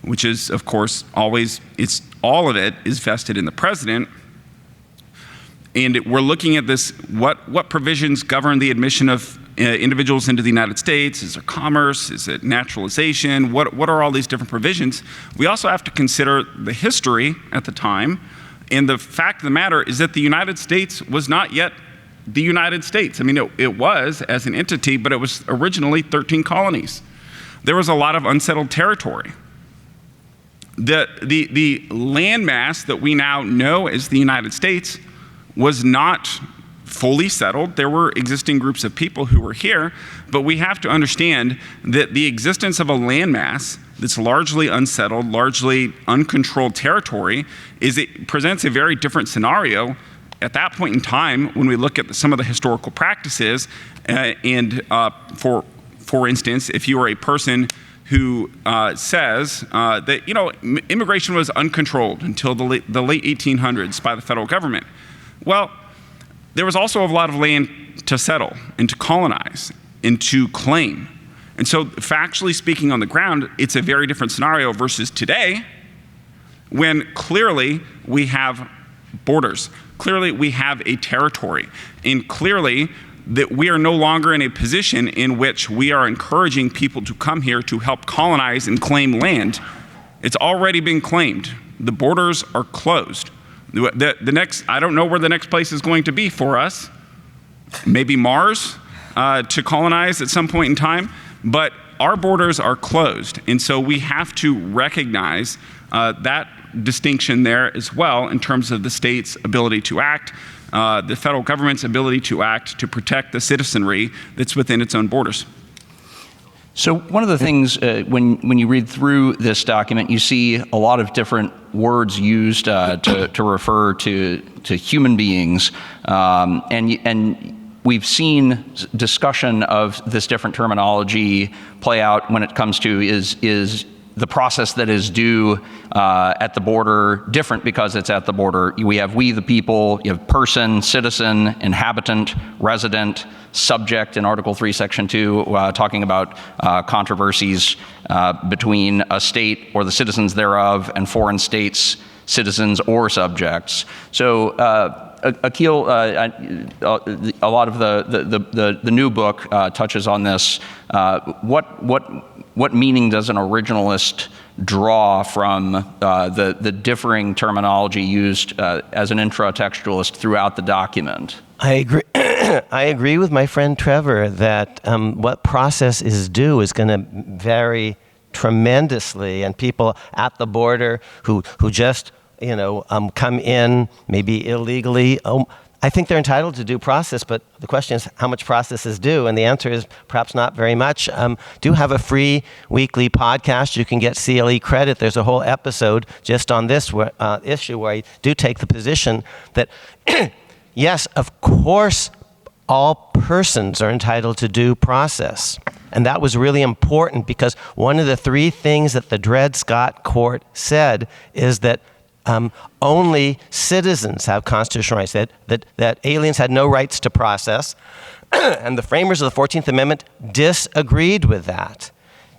which is, of course, always, all of it is vested in the president. And we're looking at this, what provisions govern the admission of individuals into the United States? Is there commerce? Is it naturalization? What are all these different provisions? We also have to consider the history at the time. And the fact of the matter is that the United States was not yet the United States. I mean, it was as an entity, but it was originally 13 colonies. There was a lot of unsettled territory. The landmass that we now know as the United States was not fully settled. There were existing groups of people who were here, but we have to understand that the existence of a landmass that's largely unsettled, largely uncontrolled territory, it presents a very different scenario at that point in time when we look at some of the historical practices. For instance, if you are a person who says that immigration was uncontrolled until the late 1800s by the federal government. Well, there was also a lot of land to settle and to colonize and to claim. And so factually speaking on the ground, it's a very different scenario versus today, when clearly we have borders, clearly we have a territory, and clearly that we are no longer in a position in which we are encouraging people to come here to help colonize and claim land. It's already been claimed. The borders are closed. I don't know where the next place is going to be for us. Maybe Mars to colonize at some point in time, but our borders are closed. And so we have to recognize that distinction there as well in terms of the state's ability to act, the federal government's ability to act to protect the citizenry that's within its own borders. So one of the things when you read through this document, you see a lot of different words used to refer to human beings, and we've seen discussion of this different terminology play out when it comes to is the process that is due at the border different because it's at the border. We have we the people, you have person, citizen, inhabitant, resident, subject in Article 3, Section 2, talking about controversies between a state or the citizens thereof and foreign states, citizens or subjects. So Akhil, a lot of the new book touches on this. What meaning does an originalist draw from the differing terminology used as an intratextualist throughout the document? I agree. I agree with my friend Trevor that what process is due is going to vary tremendously, and people at the border who just come in maybe illegally. I think they're entitled to due process, but the question is how much process is due, and the answer is perhaps not very much. Do have a free weekly podcast. You can get CLE credit. There's a whole episode just on this issue where I do take the position that, yes, of course, all persons are entitled to due process. And that was really important because one of the three things that the Dred Scott Court said is that only citizens have constitutional rights, that aliens had no rights to process. And the framers of the 14th Amendment disagreed with that.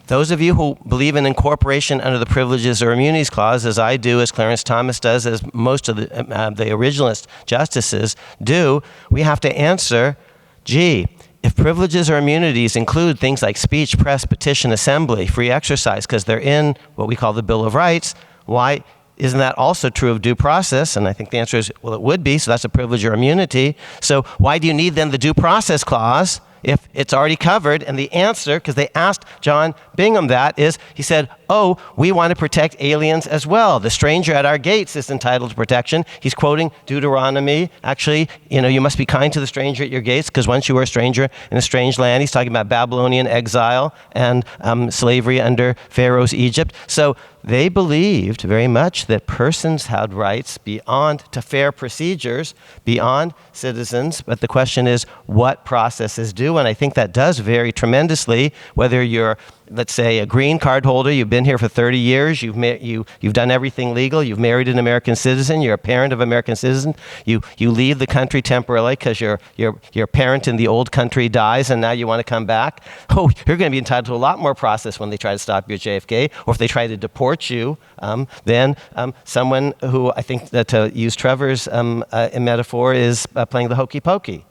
Those of you who believe in incorporation under the Privileges or Immunities Clause, as I do, as Clarence Thomas does, as most of the originalist justices do, we have to answer, if privileges or immunities include things like speech, press, petition, assembly, free exercise, because they're in what we call the Bill of Rights, why isn't that also true of due process? And I think the answer is, well, it would be, so that's a privilege or immunity. So why do you need then the due process clause if it's already covered? And the answer, because they asked John Bingham that, is he said, oh, we want to protect aliens as well. The stranger at our gates is entitled to protection. He's quoting Deuteronomy. Actually, you must be kind to the stranger at your gates, because once you were a stranger in a strange land, he's talking about Babylonian exile and slavery under Pharaoh's Egypt. So they believed very much that persons had rights beyond to fair procedures, beyond citizens. But the question is, what process is due? And I think that does vary tremendously, whether you're, let's say, a green card holder, you've been here for 30 years, you've done everything legal, you've married an American citizen, you're a parent of an American citizen, you leave the country temporarily because your parent in the old country dies and now you want to come back. Oh, you're going to be entitled to a lot more process when they try to stop you at JFK, or if they try to deport you, then someone who, I think that to use Trevor's metaphor, is playing the hokey pokey.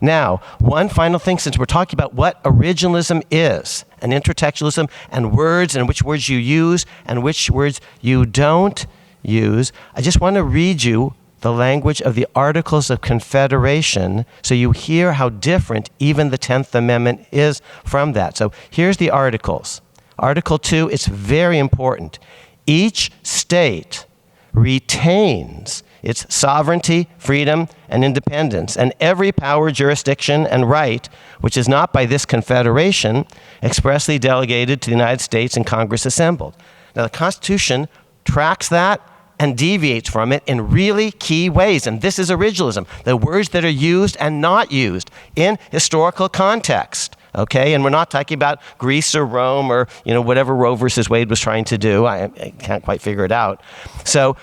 Now, one final thing, since we're talking about what originalism is, and intratextualism, and words, and which words you use, and which words you don't use, I just want to read you the language of the Articles of Confederation so you hear how different even the 10th Amendment is from that. So here's the Articles. Article 2, it's very important. Each state retains its sovereignty, freedom, and independence, and every power, jurisdiction, and right, which is not by this confederation, expressly delegated to the United States and Congress assembled. Now, the Constitution tracks that and deviates from it in really key ways, and this is originalism, the words that are used and not used in historical context. Okay, and we're not talking about Greece or Rome or whatever Roe versus Wade was trying to do. I can't quite figure it out. So,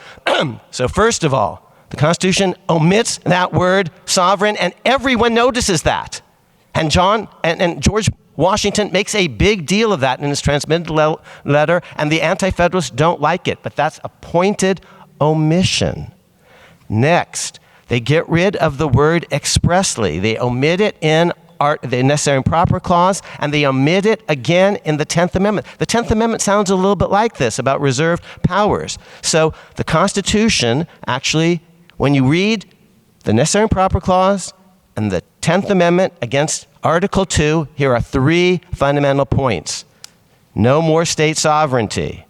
first of all, the Constitution omits that word sovereign, and everyone notices that. And George Washington makes a big deal of that in his transmitted letter, and the Anti-Federalists don't like it, but that's a pointed omission. Next, they get rid of the word expressly. They omit it in the necessary and proper clause, and they omit it again in the 10th Amendment. The 10th Amendment sounds a little bit like this, about reserved powers. So the Constitution, actually, when you read the necessary and proper clause and the 10th Amendment against Article 2, here are three fundamental points. No more state sovereignty.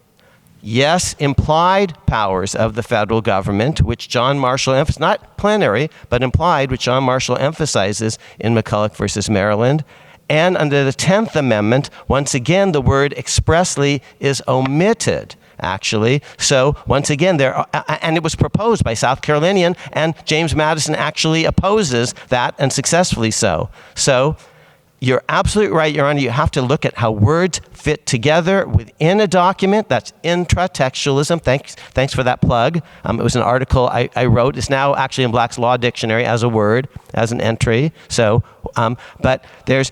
Yes, implied powers of the federal government, which John Marshall emphasizes, not plenary, but implied, which John Marshall emphasizes in McCulloch versus Maryland. And under the 10th Amendment, once again, the word expressly is omitted, actually. So once again, and it was proposed by South Carolinian, and James Madison actually opposes that, and successfully so. So You're absolutely right, Your Honor. You have to look at how words fit together within a document. That's intratextualism. Thanks for that plug. It was an article I wrote. It's now actually in Black's Law Dictionary as a word, as an entry. So, but there's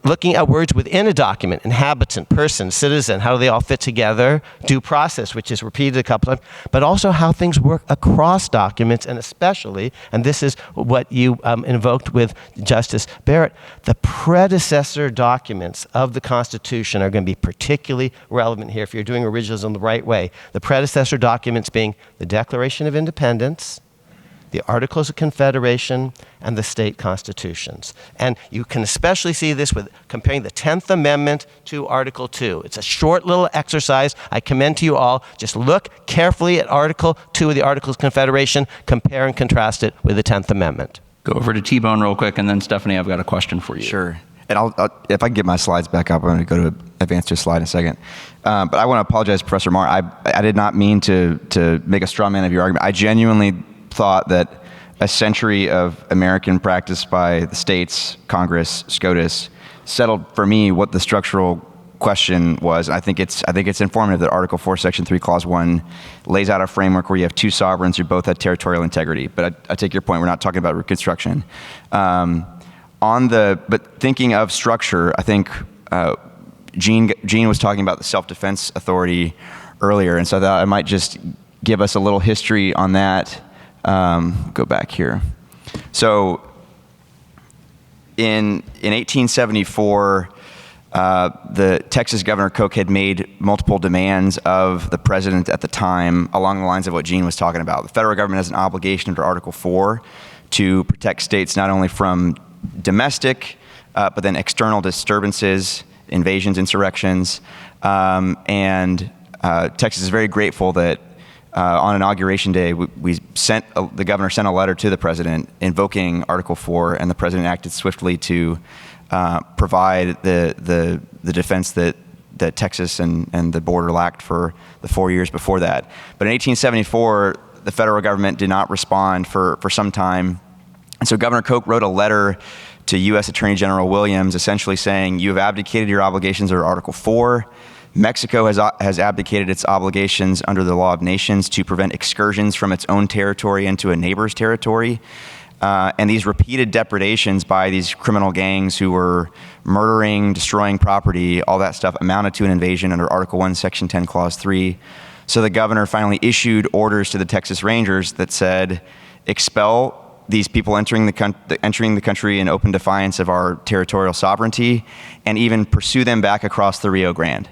looking at words within a document: inhabitant, person, citizen, how do they all fit together, due process, which is repeated a couple times, but also how things work across documents, and especially, and this is what you invoked with Justice Barrett, the predecessor documents of the Constitution are going to be particularly relevant here if you're doing originalism the right way. The predecessor documents being the Declaration of Independence, the Articles of Confederation, and the state constitutions. And you can especially see this with comparing the 10th Amendment to Article 2. It's a short little exercise. I commend to you all. Just look carefully at Article 2 of the Articles of Confederation, compare and contrast it with the 10th Amendment. Go over to T-Bone real quick, and then Stephanie, I've got a question for you. Sure. And I'll if I can get my slides back up, I'm going to go to advance to a slide in a second. But I want to apologize, Professor Amar. I did not mean to make a straw man of your argument. I genuinely thought that a century of American practice by the states, Congress, SCOTUS, settled for me what the structural question was. I think it's informative that Article 4, Section 3, Clause 1 lays out a framework where you have two sovereigns who both have territorial integrity. But I take your point. We're not talking about Reconstruction. But thinking of structure, I think Gene was talking about the Self-Defense Authority earlier, and so I thought I might just give us a little history on that. Go back here. So in 1874, the Texas Governor Coke had made multiple demands of the president at the time along the lines of what Gene was talking about. The federal government has an obligation under Article 4 to protect states not only from domestic, but then external disturbances, invasions, insurrections, and Texas is very grateful that on Inauguration Day, the governor sent a letter to the president invoking Article 4, and the president acted swiftly to provide the defense that Texas and the border lacked for the 4 years before that. But in 1874, the federal government did not respond for some time. And so Governor Coke wrote a letter to U.S. Attorney General Williams essentially saying, you have abdicated your obligations under Article 4. Mexico has abdicated its obligations under the law of nations to prevent excursions from its own territory into a neighbor's territory. And these repeated depredations by these criminal gangs who were murdering, destroying property, all that stuff amounted to an invasion under Article 1, Section 10, Clause 3. So the governor finally issued orders to the Texas Rangers that said, expel these people entering the country in open defiance of our territorial sovereignty, and even pursue them back across the Rio Grande.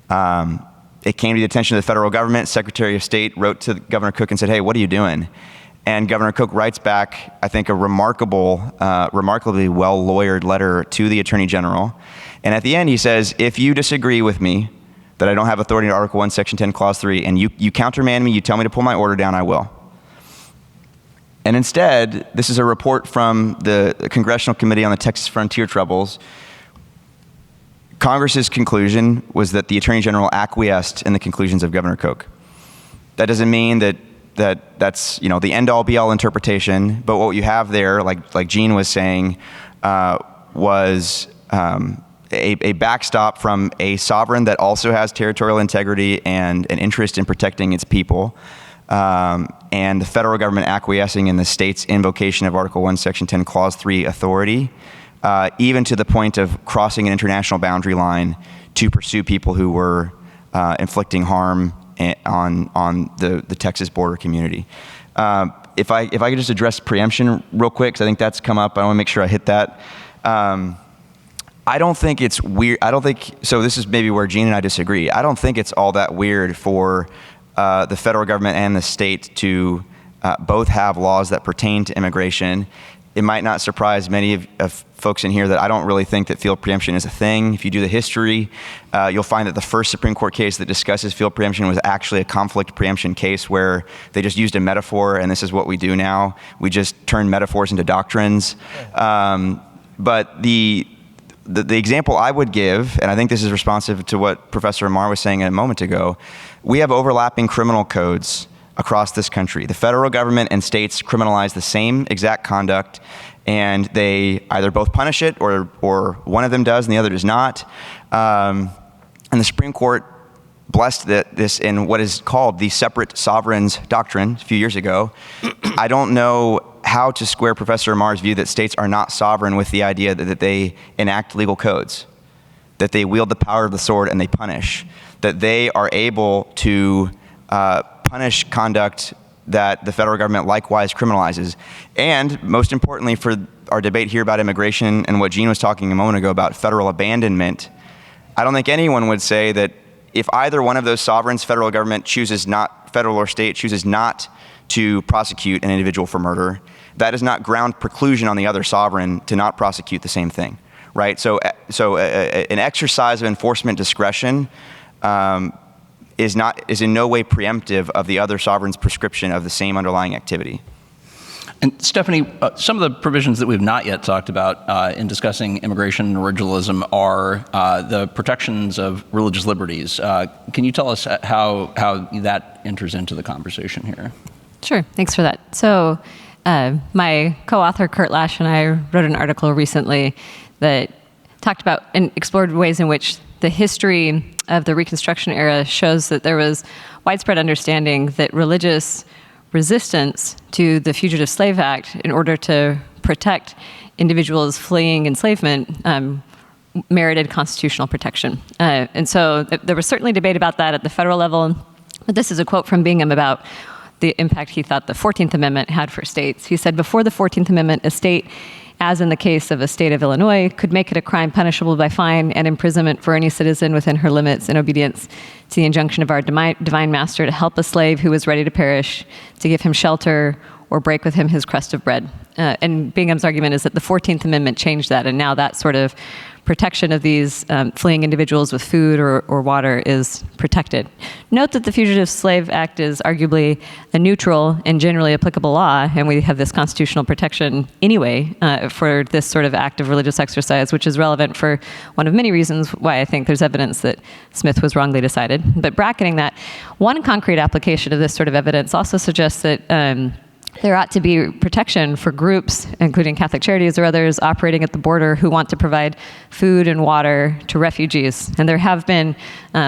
It came to the attention of the federal government. Secretary of State wrote to Governor Cook and said, hey, what are you doing? And Governor Cook writes back, I think, a remarkably well-lawyered letter to the Attorney General. And at the end, he says, if you disagree with me that I don't have authority under Article 1, Section 10, Clause 3, and you countermand me, you tell me to pull my order down, I will. And instead, this is a report from the Congressional Committee on the Texas Frontier Troubles. Congress's conclusion was that the Attorney General acquiesced in the conclusions of Governor Coke. That doesn't mean that's the end-all be-all interpretation, but what you have there, like Gene was saying, was a backstop from a sovereign that also has territorial integrity and an interest in protecting its people, and the federal government acquiescing in the state's invocation of Article 1, Section 10, Clause 3 authority, even to the point of crossing an international boundary line to pursue people who were inflicting harm on the Texas border community. If I could just address preemption real quick, because I think that's come up. I want to make sure I hit that. I don't think it's weird. So this is maybe where Gene and I disagree. I don't think it's all that weird for the federal government and the state to both have laws that pertain to immigration. It might not surprise many of folks in here that I don't really think that field preemption is a thing. If you do the history, you'll find that the first Supreme Court case that discusses field preemption was actually a conflict preemption case where they just used a metaphor, and this is what we do now. We just turn metaphors into doctrines. But the example I would give, and I think this is responsive to what Professor Amar was saying a moment ago, we have overlapping criminal codes across this country. The federal government and states criminalize the same exact conduct, and they either both punish it or one of them does and the other does not. And the Supreme Court blessed this in what is called the separate sovereigns doctrine a few years ago. I don't know how to square Professor Amar's view that states are not sovereign with the idea that they enact legal codes, that they wield the power of the sword and they punish, that they are able to punish conduct that the federal government likewise criminalizes. And most importantly for our debate here about immigration and what Gene was talking a moment ago about federal abandonment, I don't think anyone would say that if either one of those sovereigns, federal government federal or state chooses not to prosecute an individual for murder, that is not ground preclusion on the other sovereign to not prosecute the same thing, right? So an exercise of enforcement discretion is in no way preemptive of the other sovereign's prescription of the same underlying activity. And Stephanie, some of the provisions that we've not yet talked about in discussing immigration and originalism are the protections of religious liberties. Can you tell us how that enters into the conversation here? Sure, thanks for that. So my co-author Kurt Lash and I wrote an article recently that talked about and explored ways in which the history of the Reconstruction era shows that there was widespread understanding that religious resistance to the Fugitive Slave Act in order to protect individuals fleeing enslavement merited constitutional protection. And so there was certainly debate about that at the federal level, but this is a quote from Bingham about the impact he thought the 14th Amendment had for states. He said, before the 14th Amendment, a state, as in the case of a state of Illinois, could make it a crime punishable by fine and imprisonment for any citizen within her limits in obedience to the injunction of our divine master to help a slave who was ready to perish, to give him shelter or break with him his crust of bread. And Bingham's argument is that the 14th Amendment changed that, and now that sort of protection of these fleeing individuals with food or water is protected. Note that the Fugitive Slave Act is arguably a neutral and generally applicable law, and we have this constitutional protection anyway for this sort of act of religious exercise, which is relevant for one of many reasons why I think there's evidence that Smith was wrongly decided. But bracketing that, one concrete application of this sort of evidence also suggests that there ought to be protection for groups, including Catholic Charities or others, operating at the border who want to provide food and water to refugees. And there have been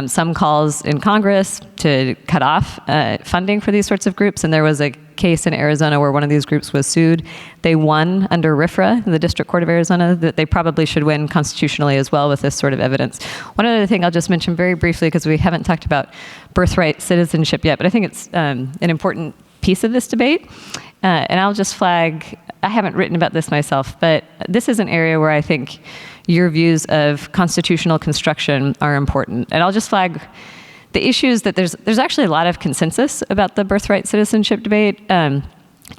some calls in Congress to cut off funding for these sorts of groups. And there was a case in Arizona where one of these groups was sued. They won under RFRA, the District Court of Arizona, that they probably should win constitutionally as well with this sort of evidence. One other thing I'll just mention very briefly, because we haven't talked about birthright citizenship yet, but I think it's an important piece of this debate. And I'll just flag, I haven't written about this myself, but this is an area where I think your views of constitutional construction are important. And I'll just flag the issues that there's actually a lot of consensus about the birthright citizenship debate.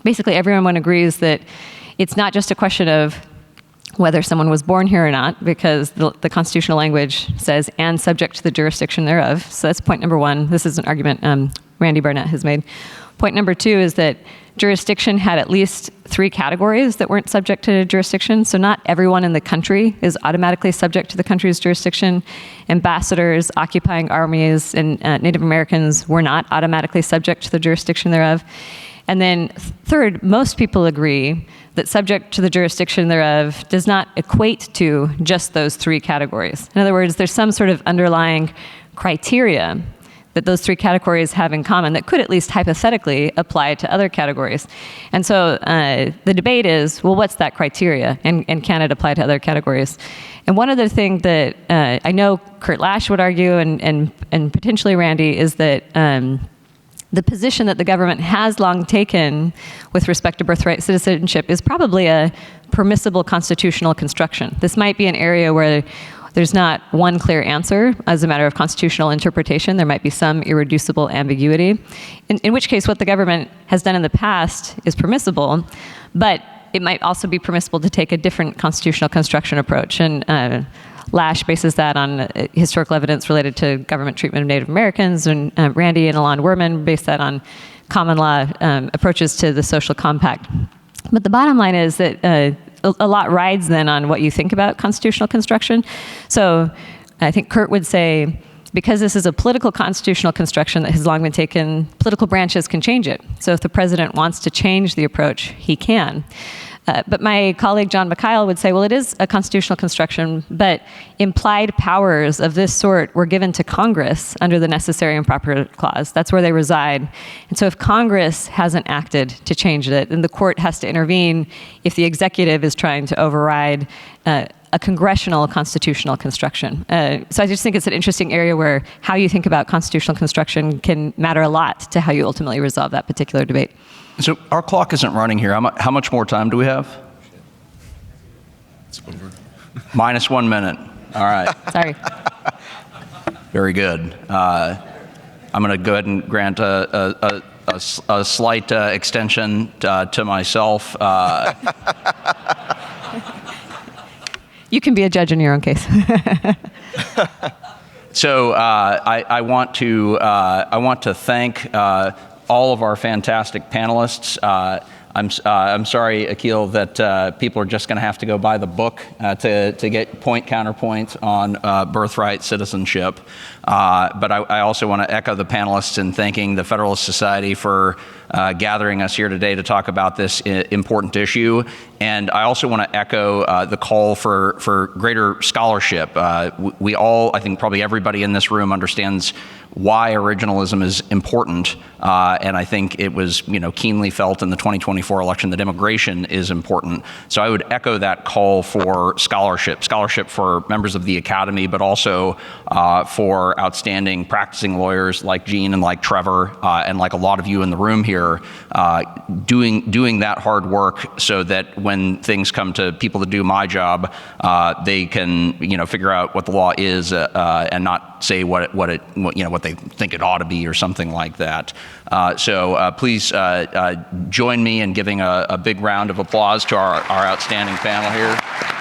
Basically, everyone agrees that it's not just a question of whether someone was born here or not, because the constitutional language says, and subject to the jurisdiction thereof. So that's point number one. This is an argument Randy Barnett has made. Point number two is that jurisdiction had at least 3 categories that weren't subject to jurisdiction. So not everyone in the country is automatically subject to the country's jurisdiction. Ambassadors, occupying armies, and Native Americans were not automatically subject to the jurisdiction thereof. And then third, most people agree that subject to the jurisdiction thereof does not equate to just those 3 categories. In other words, there's some sort of underlying criteria that those 3 categories have in common that could at least hypothetically apply to other categories. And so the debate is, well, what's that criteria? And can it apply to other categories? And one other thing that I know Kurt Lash would argue, and potentially Randy, is that the position that the government has long taken with respect to birthright citizenship is probably a permissible constitutional construction. This might be an area where there's not one clear answer as a matter of constitutional interpretation. There might be some irreducible ambiguity, in which case what the government has done in the past is permissible, but it might also be permissible to take a different constitutional construction approach. And Lash bases that on historical evidence related to government treatment of Native Americans, and Randy and Alon Werman base that on common law approaches to the social compact. But the bottom line is that a lot rides then on what you think about constitutional construction. So I think Kurt would say because this is a political constitutional construction that has long been taken, political branches can change it. So if the president wants to change the approach, he can. But my colleague John McKyle would say, well, it is a constitutional construction, but implied powers of this sort were given to Congress under the necessary and proper clause. That's where they reside. And so if Congress hasn't acted to change it, then the court has to intervene if the executive is trying to override a congressional constitutional construction. So I just think it's an interesting area where how you think about constitutional construction can matter a lot to how you ultimately resolve that particular debate. So our clock isn't running here. How much more time do we have? It's over. Minus 1 minute. All right. Sorry. Very good. I'm going to go ahead and grant a slight extension to myself. You can be a judge in your own case. So I want to thank all of our fantastic panelists. I'm sorry, Akhil, that people are just going to have to go buy the book to get point counterpoint on birthright citizenship. But I also want to echo the panelists in thanking the Federalist Society for gathering us here today to talk about this important issue. And I also want to echo the call for greater scholarship. We all, I think probably everybody in this room understands why originalism is important, and I think it was keenly felt in the 2024 election that immigration is important. So I would echo that call for scholarship for members of the academy, but also for outstanding practicing lawyers like Gene and like Trevor and like a lot of you in the room here, doing that hard work so that when things come to people to do my job, they can figure out what the law is and not say what they think it ought to be or something like that. So please join me in giving a big round of applause to our outstanding panel here.